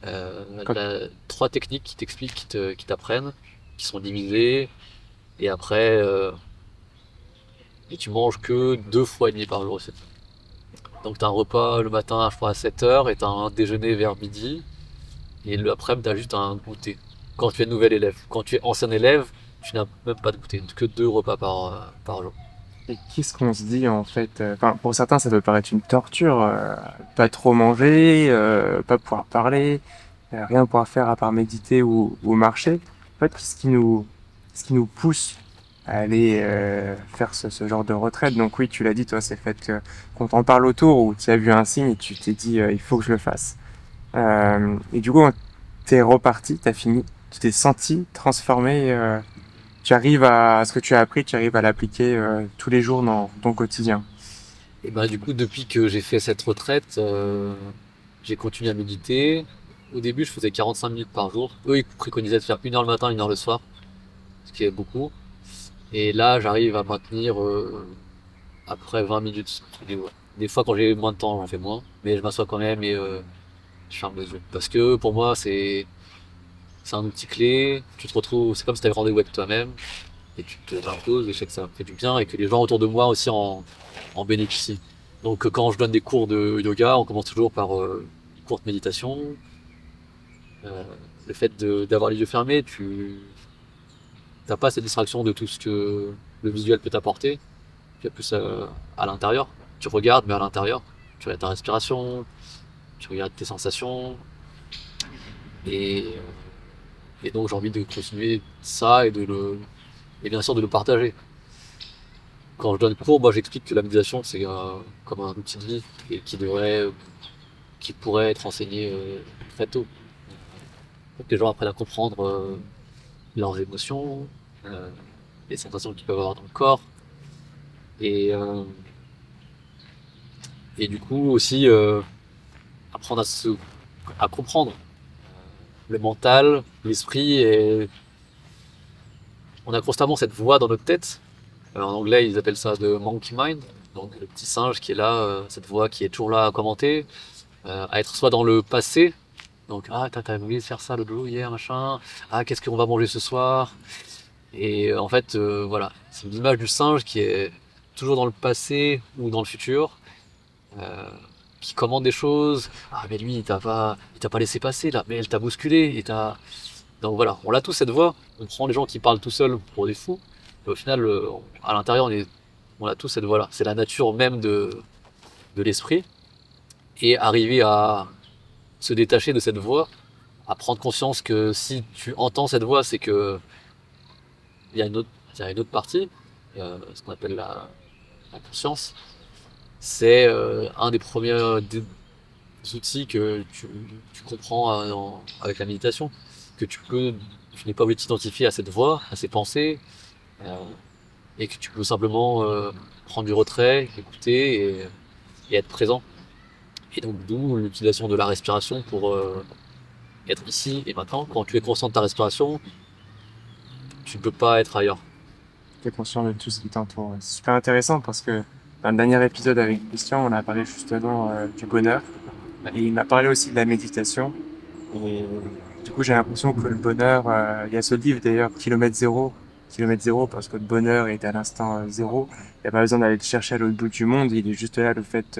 T'as 3 techniques qui t'expliquent, qui t'apprennent, qui sont divisées. Et après, et tu manges que 2 fois et demi par jour aussi. Donc t'as un repas le matin, je crois, à 7 heures, et t'as un déjeuner vers midi, et l'après-midi, t'as juste un goûter. Quand tu es nouvel élève. Quand tu es ancien élève, tu n'as même pas de goûter, que 2 repas par jour. Et qu'est-ce qu'on se dit en fait? Enfin, pour certains, ça peut paraître une torture. Pas trop manger, pas pouvoir parler, rien pouvoir faire à part méditer ou marcher. En fait, ce qui nous pousse à aller faire ce genre de retraite. Donc oui, tu l'as dit, toi, c'est le fait que quand on parle autour ou tu as vu un signe et tu t'es dit il faut que je le fasse. Et du coup, t'es reparti, t'as fini, tu t'es senti transformé. Tu arrives à ce que tu as appris, tu arrives à l'appliquer tous les jours dans ton quotidien. Et ben du coup, depuis que j'ai fait cette retraite, j'ai continué à méditer. Au début, je faisais 45 minutes par jour. Eux, ils préconisaient de faire 1 heure le matin, 1 heure le soir, ce qui est beaucoup. Et là, j'arrive à maintenir après 20 minutes. Des fois, quand j'ai moins de temps, j'en fais moins. Mais je m'assois quand même et je ferme les yeux. Parce que pour moi, c'est un outil clé. Tu te retrouves, c'est comme si tu avais rendez-vous avec toi-même. Et tu te reposes et je sais que ça me fait du bien et que les gens autour de moi aussi en bénéficient. Donc quand je donne des cours de yoga, on commence toujours par une courte méditation. Euh, le fait d'avoir les yeux fermés, tu n'as pas cette distraction de tout ce que le visuel peut t'apporter. Tu es plus à l'intérieur. Tu regardes, mais à l'intérieur. Tu regardes ta respiration, tu regardes tes sensations. Et, et donc j'ai envie de continuer ça et bien sûr de le partager. Quand je donne cours, moi j'explique que la méditation c'est comme un outil de vie et qui pourrait être enseigné très tôt. Pour que les gens apprennent à comprendre leurs émotions, euh, les sensations qu'ils peuvent avoir dans le corps et, euh, et du coup aussi apprendre à comprendre le mental, l'esprit et on a constamment cette voix dans notre tête. En anglais ils appellent ça de monkey mind, donc le petit singe qui est là, cette voix qui est toujours là à commenter, à être soit dans le passé. Donc, ah, t'as oublié de faire ça l'autre jour, hier, machin. Ah, qu'est-ce qu'on va manger ce soir? Et en fait, voilà, c'est l'image du singe qui est toujours dans le passé ou dans le futur, euh, qui commande des choses. Ah, mais lui, il t'a pas laissé passer là, mais elle t'a bousculé. Donc voilà, on a tous cette voix. On prend les gens qui parlent tout seuls pour des fous. Et au final, à l'intérieur, on a tous cette voix-là. C'est la nature même de l'esprit. Et arriver à se détacher de cette voix, à prendre conscience que si tu entends cette voix, c'est que il y a une autre partie, ce qu'on appelle la conscience. C'est un des premiers outils que tu comprends avec la méditation, que tu n'es pas obligé de t'identifier à cette voix, à ces pensées, euh, et que tu peux simplement prendre du retrait, écouter et être présent. Et donc d'où l'utilisation de la respiration pour être ici et maintenant. Quand tu es conscient de ta respiration, tu ne peux pas être ailleurs. Tu es conscient de tout ce qui t'entoure. Ouais. C'est super intéressant parce que dans le dernier épisode avec Christian, on a parlé justement du bonheur. Et il m'a parlé aussi de la méditation. Et du coup, j'ai l'impression que le bonheur, il y a ce livre d'ailleurs, Kilomètre zéro, parce que le bonheur est à l'instant zéro. Il n'y a pas besoin d'aller le chercher à l'autre bout du monde. Il est juste là, le fait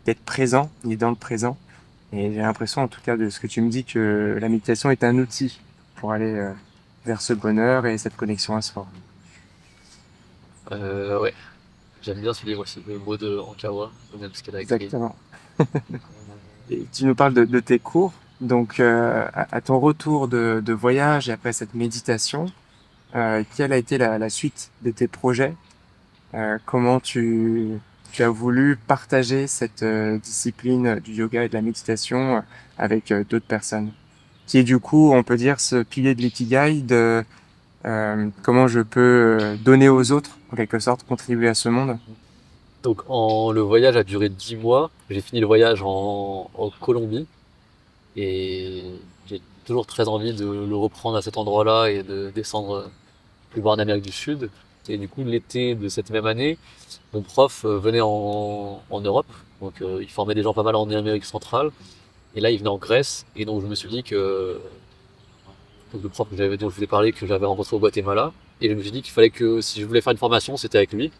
d'être présent. Il est dans le présent. Et j'ai l'impression, en tout cas, de ce que tu me dis, que la méditation est un outil pour aller vers ce bonheur et cette connexion à soi. Ouais, j'aime bien ce livre aussi, le mot de Ankawa, même ce qu'elle a écrit. Exactement. Et tu nous parles de tes cours. Donc, à ton retour de voyage et après cette méditation, quelle a été la suite de tes projets? Comment tu as voulu partager cette discipline du yoga et de la méditation avec d'autres personnes? Qui est du coup, on peut dire, ce pilier de l'ikigai de comment je peux donner aux autres, en quelque sorte, contribuer à ce monde. Donc le voyage a duré 10 mois. J'ai fini le voyage en Colombie et j'ai toujours très envie de le reprendre à cet endroit-là et de descendre plus bas en Amérique du Sud. Et du coup, l'été de cette même année, mon prof venait en Europe. Donc il formait des gens pas mal en Amérique centrale. Et là, il venait en Grèce. Et donc je me suis dit que donc, le prof dont je vous ai parlé, que j'avais rencontré au Guatemala. Et je me suis dit qu'il fallait que si je voulais faire une formation, c'était avec lui.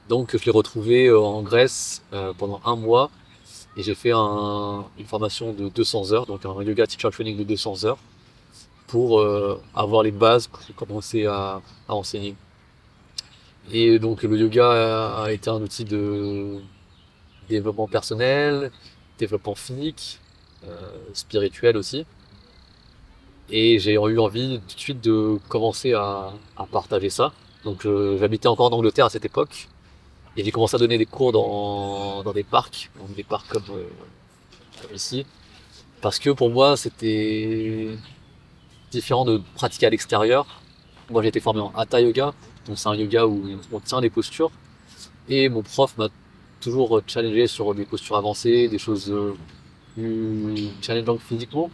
Donc je l'ai retrouvé en Grèce pendant 1 mois et j'ai fait une formation de 200 heures, donc un yoga teacher training de 200 heures pour avoir les bases pour commencer à enseigner. Et donc le yoga a été un outil de développement personnel, développement physique, spirituel aussi. Et j'ai eu envie tout de suite de commencer à partager ça. Donc j'habitais encore en Angleterre à cette époque et j'ai commencé à donner des cours dans des parcs, donc des parcs comme ici, parce que pour moi c'était différent de pratiquer à l'extérieur. Moi j'ai été formé en Hatha Yoga, donc c'est un yoga où on tient des postures et mon prof m'a toujours challengé sur des postures avancées, des choses plus challengeantes physiquement.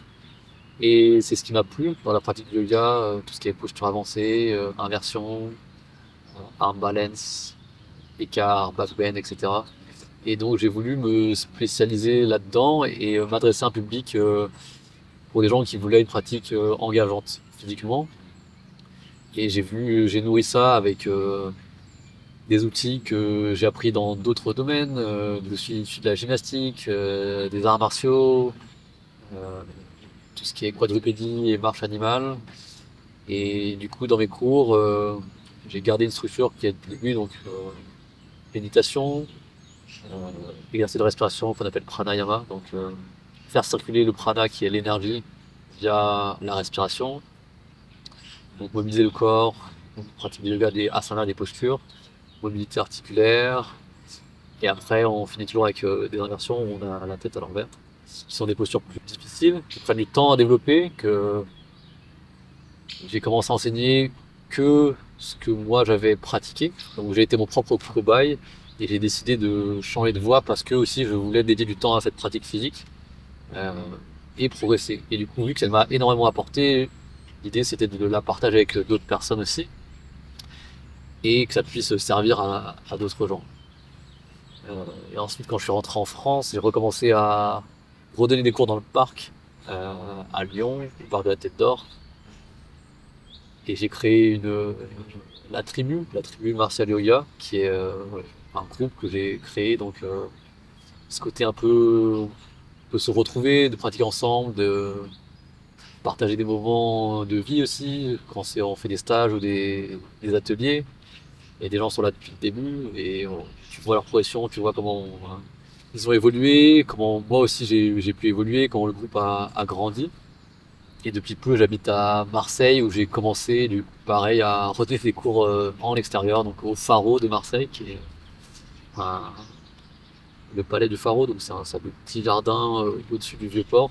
Et c'est ce qui m'a plu dans la pratique du yoga, tout ce qui est posture avancée, inversion, arm balance, écart, back bend, etc. Et donc j'ai voulu me spécialiser là-dedans et m'adresser à un public pour des gens qui voulaient une pratique engageante physiquement. Et j'ai nourri ça avec des outils que j'ai appris dans d'autres domaines. Je suis issu de la gymnastique, des arts martiaux, euh, tout ce qui est quadrupédie et marche animale. Et du coup, dans mes cours, j'ai gardé une structure qui est au début, donc méditation, euh, exercice de respiration qu'on appelle pranayama, donc faire circuler le prana qui est l'énergie via la respiration, donc mobiliser le corps, donc pratique du yoga, des asanas, des postures, mobilité articulaire, et après on finit toujours avec des inversions où on a la tête à l'envers, qui sont des postures plus difficiles, qui prennent du temps à développer, que j'ai commencé à enseigner que ce que moi j'avais pratiqué. Donc j'ai été mon propre cobaye et j'ai décidé de changer de voie parce que aussi je voulais dédier du temps à cette pratique physique euh, et progresser. Et du coup, vu qu'elle m'a énormément apporté, l'idée c'était de la partager avec d'autres personnes aussi et que ça puisse servir à d'autres gens. Et ensuite, quand je suis rentré en France, j'ai recommencé à redonner des cours dans le parc à Lyon, au parc de la Tête d'Or. Et j'ai créé la tribu Martial Yoga, qui est un groupe que j'ai créé. Donc, ce côté un peu de se retrouver, de pratiquer ensemble, de partager des moments de vie aussi, quand on fait des stages ou des ateliers. Et des gens sont là depuis le début et tu vois leur progression, tu vois comment ils ont évolué, comment moi aussi j'ai pu évoluer, comment le groupe a grandi. Et depuis peu, j'habite à Marseille où j'ai commencé, du coup, pareil, à redonner des cours en extérieur, donc au Pharo de Marseille, qui est un- le palais du Pharo, donc c'est un petit jardin au-dessus du Vieux-Port.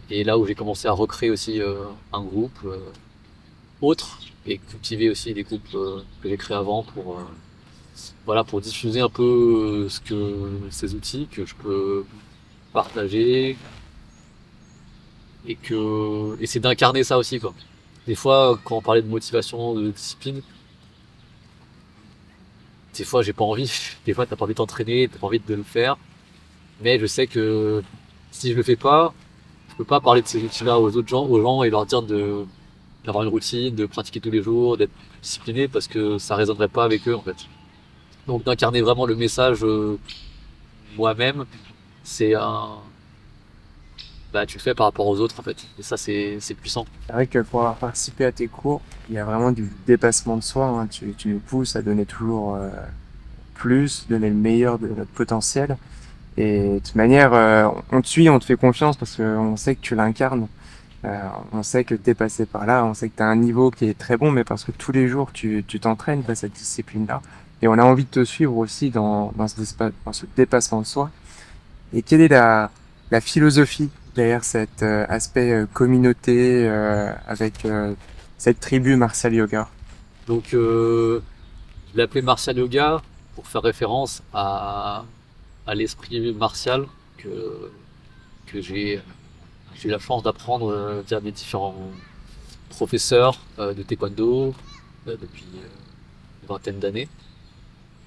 Et là où j'ai commencé à recréer aussi un groupe autre et cultiver aussi des groupes que j'ai créés avant pour voilà pour diffuser un peu ces outils que je peux partager et c'est d'incarner ça aussi quoi. Des fois, quand on parlait de motivation, de discipline, des fois j'ai pas envie. Des fois t'as pas envie de t'entraîner, t'as pas envie de le faire. Mais je sais que si je le fais pas, je peux pas parler de ces outils-là aux gens et leur dire d'avoir une routine, de pratiquer tous les jours, d'être discipliné parce que ça résonnerait pas avec eux en fait. Donc d'incarner vraiment le message moi-même, c'est un, bah tu le fais par rapport aux autres en fait. Et ça c'est puissant. C'est vrai que pour avoir participé à tes cours, il y a vraiment du dépassement de soi, hein. Tu nous pousses à donner toujours plus, donner le meilleur de notre potentiel. Et de toute manière, on te suit, on te fait confiance parce qu'on sait que tu l'incarnes. On sait que t'es passé par là, on sait que t'as un niveau qui est très bon, mais parce que tous les jours tu t'entraînes à cette discipline-là. Et on a envie de te suivre aussi dans ce dépassement de soi. Et quelle est la philosophie derrière cet aspect communauté avec cette tribu Martial Yoga? Donc je l'ai appelé Martial Yoga pour faire référence à l'esprit martial que, que j'ai eu la chance d'apprendre via mes différents professeurs de taekwondo depuis une vingtaine d'années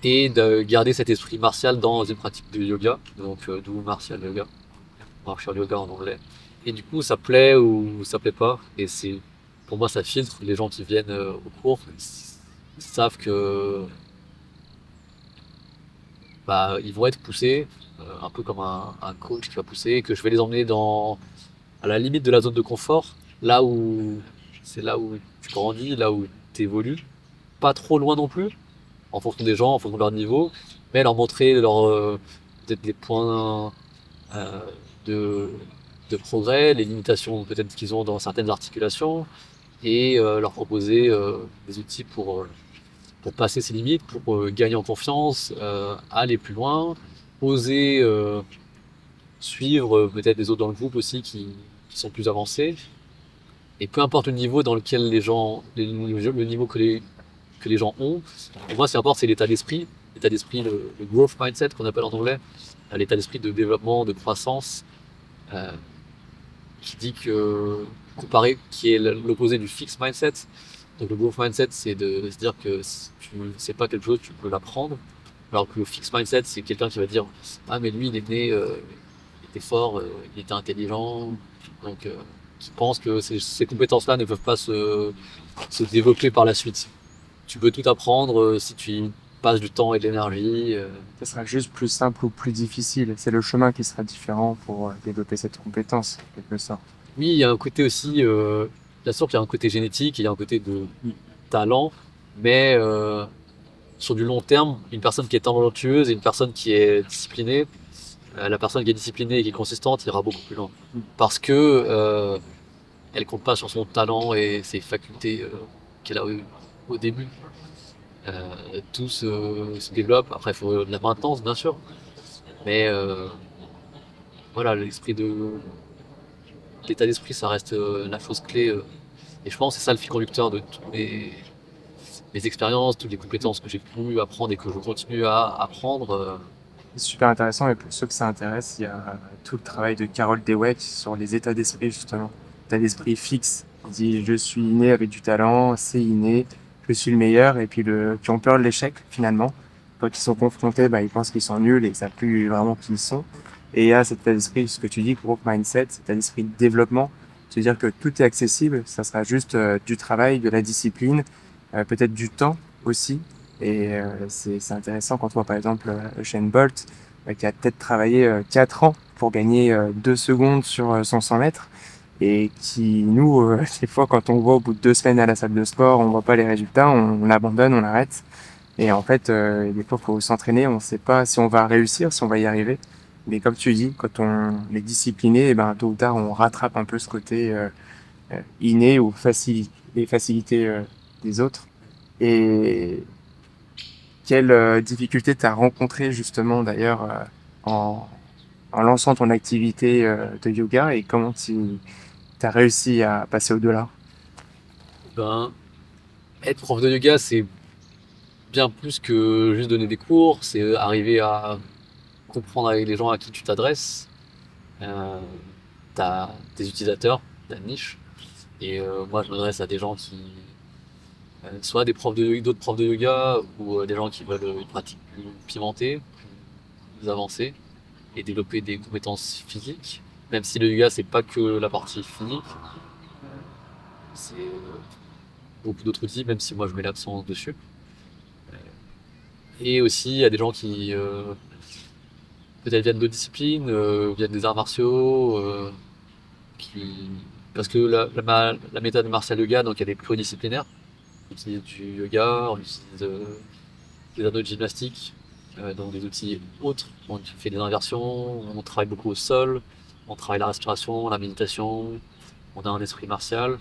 et de garder cet esprit martial dans une pratique de yoga, donc d'où martial yoga en anglais. Et du coup, ça plaît ou ça plaît pas, et c'est pour moi ça filtre les gens qui viennent au cours, ils savent que bah ils vont être poussés, un peu comme un coach qui va pousser, et que je vais les emmener à la limite de la zone de confort, là où c'est là où tu grandis, là où tu évolues, pas trop loin non plus, en fonction des gens, en fonction de leur niveau, mais leur montrer peut-être les points euh, de, de progrès, les limitations peut-être qu'ils ont dans certaines articulations, et leur proposer des outils pour passer ses limites, pour gagner en confiance, aller plus loin, oser suivre peut-être les autres dans le groupe aussi qui sont plus avancés. Et peu importe le niveau dans lequel le niveau que les gens ont, pour moi, ce qui importe, c'est l'état d'esprit. L'état d'esprit, le growth mindset qu'on appelle en anglais, l'état d'esprit de développement, de croissance, euh, qui dit que, comparé, qui est l'opposé du fixed mindset. Donc le growth mindset, c'est de se dire que si tu ne sais pas quelque chose, tu peux l'apprendre. Alors que le fixed mindset, c'est quelqu'un qui va dire, ah mais lui, il est né, il était fort, il était intelligent, donc qui pense que ces compétences-là ne peuvent pas se développer par la suite. Tu peux tout apprendre si tu y passes du temps et de l'énergie. Ça sera juste plus simple ou plus difficile. C'est le chemin qui sera différent pour développer cette compétence, en quelque sorte. Oui, il y a un côté aussi, bien sûr qu'il y a un côté génétique, il y a un côté de talent, mais sur du long terme, une personne qui est talentueuse et une personne qui est disciplinée, la personne qui est disciplinée et qui est consistante ira beaucoup plus loin. Parce que elle compte pas sur son talent et ses facultés qu'elle a eues au début. Tout se développe. Après, il faut de la maintenance, bien sûr. Mais voilà, l'état d'esprit, ça reste la chose clé. Et je pense que c'est ça le fil conducteur de toutes mes expériences, toutes les compétences que j'ai pu apprendre et que je continue à apprendre. C'est super intéressant et pour ceux que ça intéresse, il y a tout le travail de Carol Dweck sur les états d'esprit justement. État d'esprit fixe. Il dit je suis né avec du talent, c'est inné, je suis le meilleur et puis qui ont peur de l'échec finalement. Quand ils sont confrontés, ils pensent qu'ils sont nuls et ils savent plus vraiment qui ils sont. Et il y a cet état d'esprit, ce que tu dis, growth mindset, cet état d'esprit de développement. C'est-à-dire que tout est accessible, ça sera juste du travail, de la discipline, peut-être du temps aussi. Et c'est intéressant quand on voit par exemple Usain Bolt qui a peut-être travaillé 4 ans pour gagner 2 secondes sur son 100 mètres et qui nous, des fois quand on voit au bout de 2 semaines à la salle de sport, on voit pas les résultats, on abandonne, on arrête. Et en fait, des fois, faut s'entraîner, on sait pas si on va réussir, si on va y arriver. Mais comme tu dis, quand on est discipliné, tôt ou tard, on rattrape un peu ce côté inné ou les facilités des autres. Et quelle difficulté t'as rencontré justement d'ailleurs en, en lançant ton activité de yoga et comment tu as réussi à passer au-delà? Ben, être prof de yoga, c'est bien plus que juste donner des cours, c'est arriver à comprendre avec les gens à qui tu t'adresses, euh, tes utilisateurs, ta niche. Et moi, je m'adresse à des gens qui, soit d'autres profs de yoga, ou des gens qui veulent une pratique plus pimentée, plus avancée, et développer des compétences physiques. Même si le yoga, c'est pas que la partie physique, c'est beaucoup d'autres outils, même si moi je mets l'accent dessus. Et aussi, il y a des gens qui peut-être viennent de disciplines, viennent des arts martiaux, qui... parce que la méthode martial yoga, donc elle est pluridisciplinaire. On utilise du yoga, on utilise des anneaux de gymnastique, donc des outils autres. On fait des inversions, on travaille beaucoup au sol, on travaille la respiration, la méditation, on a un esprit martial.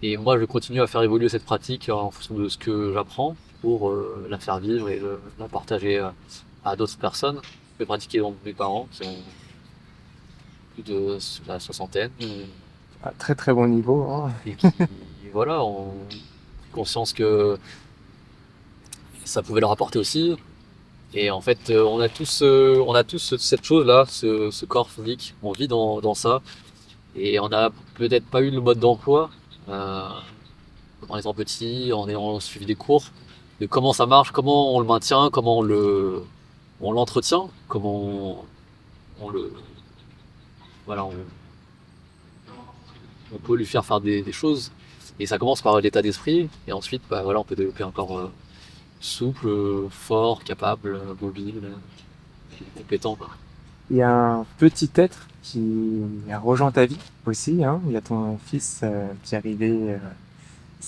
Et moi, je continue à faire évoluer cette pratique en fonction de ce que j'apprends pour la faire vivre et la partager à d'autres personnes. Je peux pratiquer donc mes parents qui ont plus de la soixantaine À très très bon niveau, hein. et qui, voilà, ont conscience que ça pouvait leur apporter aussi. Et en fait, on a tous cette chose-là, ce corps physique. On vit dans ça. Et on n'a peut-être pas eu le mode d'emploi en étant petit, en ayant suivi des cours, de comment ça marche, comment on le maintient, comment on l'entretient, comment on le, voilà, on peut lui faire des choses. Et ça commence par l'état d'esprit. Et ensuite, voilà, on peut développer un corps souple, fort, capable, mobile, compétent, quoi. Il y a un petit être qui a rejoint ta vie aussi, hein. Il y a ton fils qui est arrivé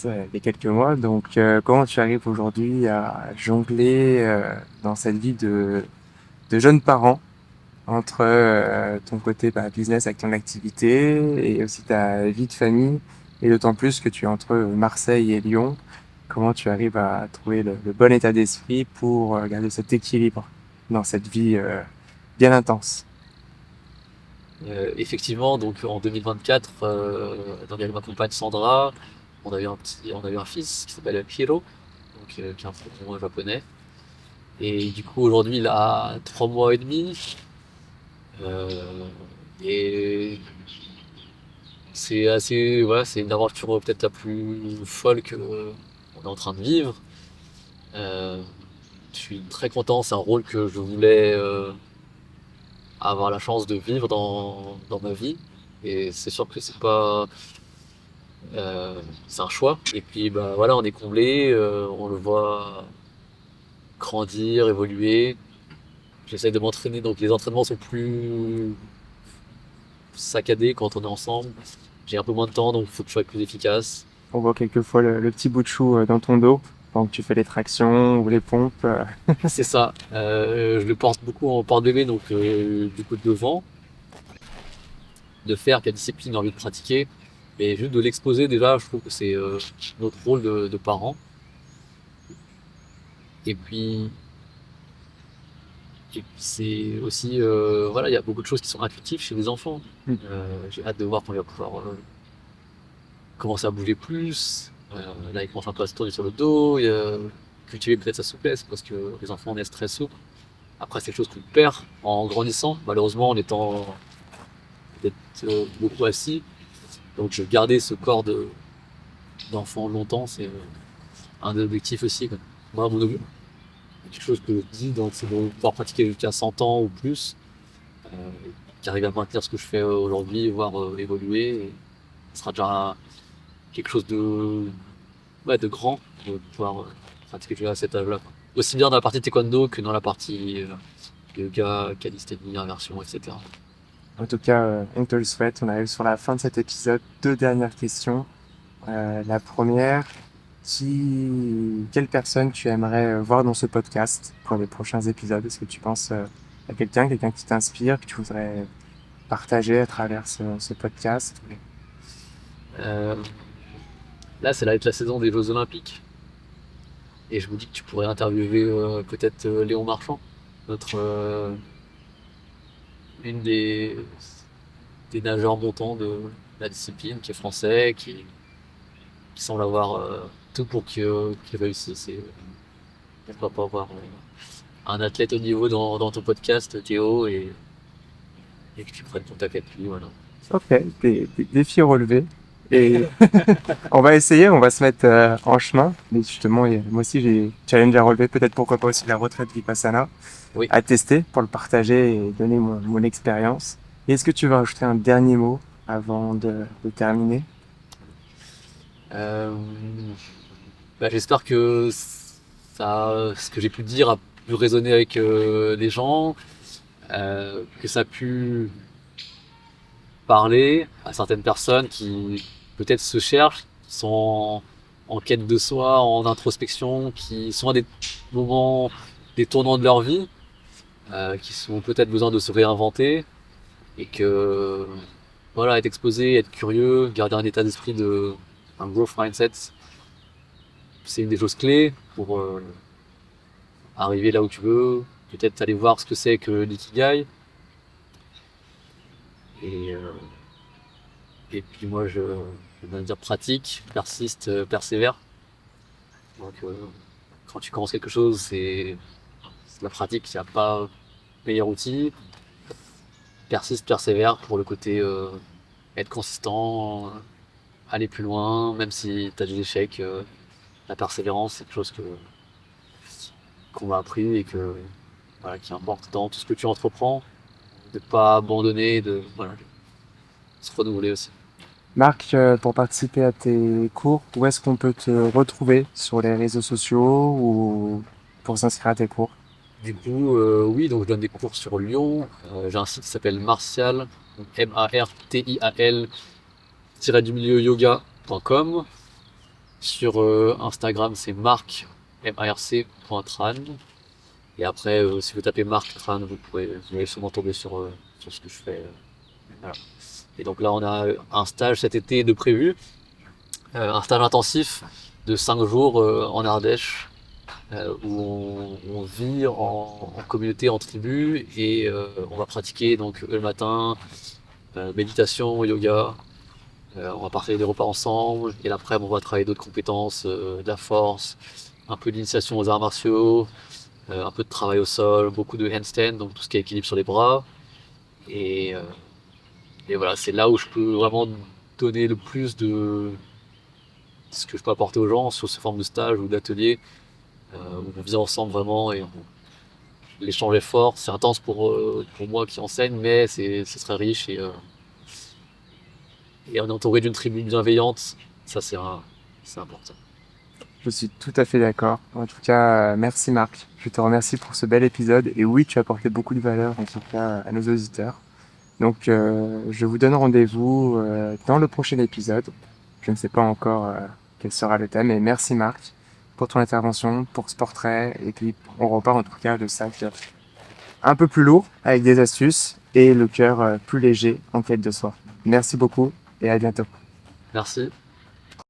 il y a quelques mois. Donc, comment tu arrives aujourd'hui à jongler dans cette vie de jeunes parents entre ton côté business avec ton activité et aussi ta vie de famille Et d'autant plus que tu es entre Marseille et Lyon. Comment tu arrives à trouver le bon état d'esprit pour garder cet équilibre dans cette vie bien intense? Effectivement, donc en 2024, donc avec ma compagne Sandra, on a eu un fils qui s'appelle Hiro, donc qui est un prénom japonais. Et du coup, aujourd'hui, il a 3 mois et demi. Euh, et c'est assez, voilà, c'est une aventure peut-être la plus folle que on est en train de vivre. Euh, je suis très content, c'est un rôle que je voulais avoir la chance de vivre dans ma vie. Et c'est sûr que c'est un choix. Et puis bah voilà, on est comblé, on le voit grandir, évoluer. J'essaie de m'entraîner, donc les entraînements sont plus saccadés quand on est ensemble. J'ai un peu moins de temps, donc il faut que je sois plus efficace. On voit quelquefois le petit bout de chou dans ton dos pendant que tu fais les tractions ou les pompes. C'est ça. Je le porte beaucoup en porte-bébé, donc du coup devant, de faire quelle discipline j'ai envie de pratiquer. Mais juste de l'exposer déjà, je trouve que c'est notre rôle de parent. Et puis, et puis c'est aussi, voilà, il y a beaucoup de choses qui sont intuitives chez les enfants. Mm. J'ai hâte de voir quand il va pouvoir commencer à bouger plus. Là, il commence un peu à se tourner sur le dos, cultiver peut-être sa souplesse, parce que les enfants naissent très souples. Après, c'est quelque chose qu'on perd en grandissant, malheureusement, en étant peut-être beaucoup assis. Donc, garder ce corps d'enfant longtemps, c'est un des objectifs aussi, quoi. Moi, quelque chose que je dis, donc, c'est de pouvoir pratiquer jusqu'à 100 ans ou plus, euh, qui arrive à maintenir ce que je fais aujourd'hui, voire évoluer. Et ce sera déjà quelque chose ouais, de grand, de pouvoir pratiquer à cet âge-là, quoi. Aussi bien dans la partie taekwondo que dans la partie yoga, calisthénie, inversion, etc. En tout cas, on te le souhaite. On arrive sur la fin de cet épisode. Deux dernières questions. La première, quelle personne tu aimerais voir dans ce podcast pour les prochains épisodes? Est-ce que tu penses à quelqu'un qui t'inspire, que tu voudrais partager à travers ce podcast? Euh, Là, c'est la saison des Jeux Olympiques. Et je me dis que tu pourrais interviewer peut-être Léon Marchand, notre, une des nageurs montants de la discipline, qui est français, qui semble avoir tout pour qu'il réussisse. Et pourquoi pas avoir un athlète au niveau dans ton podcast, Théo, et que tu prennes contact avec lui. Voilà. Ok, des défis relevés. Et on va essayer, on va se mettre en chemin. Mais justement, moi aussi, j'ai challenge à relever. Peut-être pourquoi pas aussi la retraite Vipassana Oui. à tester pour le partager et donner mon expérience. Et est-ce que tu veux rajouter un dernier mot avant de terminer? Euh, Bah, j'espère que ce que j'ai pu dire a pu résonner avec les gens, que ça a pu parler à certaines personnes qui peut-être se cherchent, qui sont en quête de soi, en introspection, qui sont à des moments, des tournants de leur vie, qui ont peut-être besoin de se réinventer et que voilà, être exposé, être curieux, garder un état d'esprit un growth mindset, c'est une des choses clés pour arriver là où tu veux, peut-être aller voir ce que c'est que l'ikigai. Et, euh, et puis moi, je vais dire pratique, persiste, persévère. Donc, quand tu commences quelque chose, c'est la pratique, il n'y a pas meilleur outil. Persiste, persévère pour le côté être consistant, aller plus loin, même si tu as des échecs. La persévérance, c'est quelque chose qu'on m'a appris et voilà, qui importe dans tout ce que tu entreprends, de pas abandonner, voilà, de se renouveler aussi. Marc, pour participer à tes cours, où est-ce qu'on peut te retrouver sur les réseaux sociaux ou pour s'inscrire à tes cours? Du coup, oui, donc je donne des cours sur Lyon. J'ai un site qui s'appelle Martial, donc Martial du milieu yoga.com. Sur Instagram, c'est marc.tran. Et après, si vous tapez Marc Tran, vous allez sûrement tomber sur ce que je fais. Voilà. Et donc là, on a un stage cet été de prévu. un stage intensif de 5 jours en Ardèche, où on vit en communauté, en tribu, et on va pratiquer donc le matin méditation, yoga. On va partager des repas ensemble, et l'après-midi on va travailler d'autres compétences, de la force, un peu d'initiation aux arts martiaux, un peu de travail au sol, beaucoup de handstand, donc tout ce qui est équilibre sur les bras. Et, euh, et voilà, c'est là où je peux vraiment donner le plus de ce que je peux apporter aux gens sur ces formes de stage ou d'atelier, où on vit ensemble vraiment et l'échange est fort. C'est intense pour moi qui enseigne, mais c'est très riche et on est entouré d'une tribu bienveillante. Ça, c'est important. Je suis tout à fait d'accord. En tout cas, merci Marc. Je te remercie pour ce bel épisode. Et oui, tu as apporté beaucoup de valeur, en tout cas, à nos auditeurs. Donc, je vous donne rendez-vous dans le prochain épisode. Je ne sais pas encore quel sera le thème. Et merci Marc pour ton intervention, pour ce portrait. Et puis, on repart en tout cas de ça un peu plus lourd, avec des astuces et le cœur plus léger en quête de soi. Merci beaucoup et à bientôt. Merci.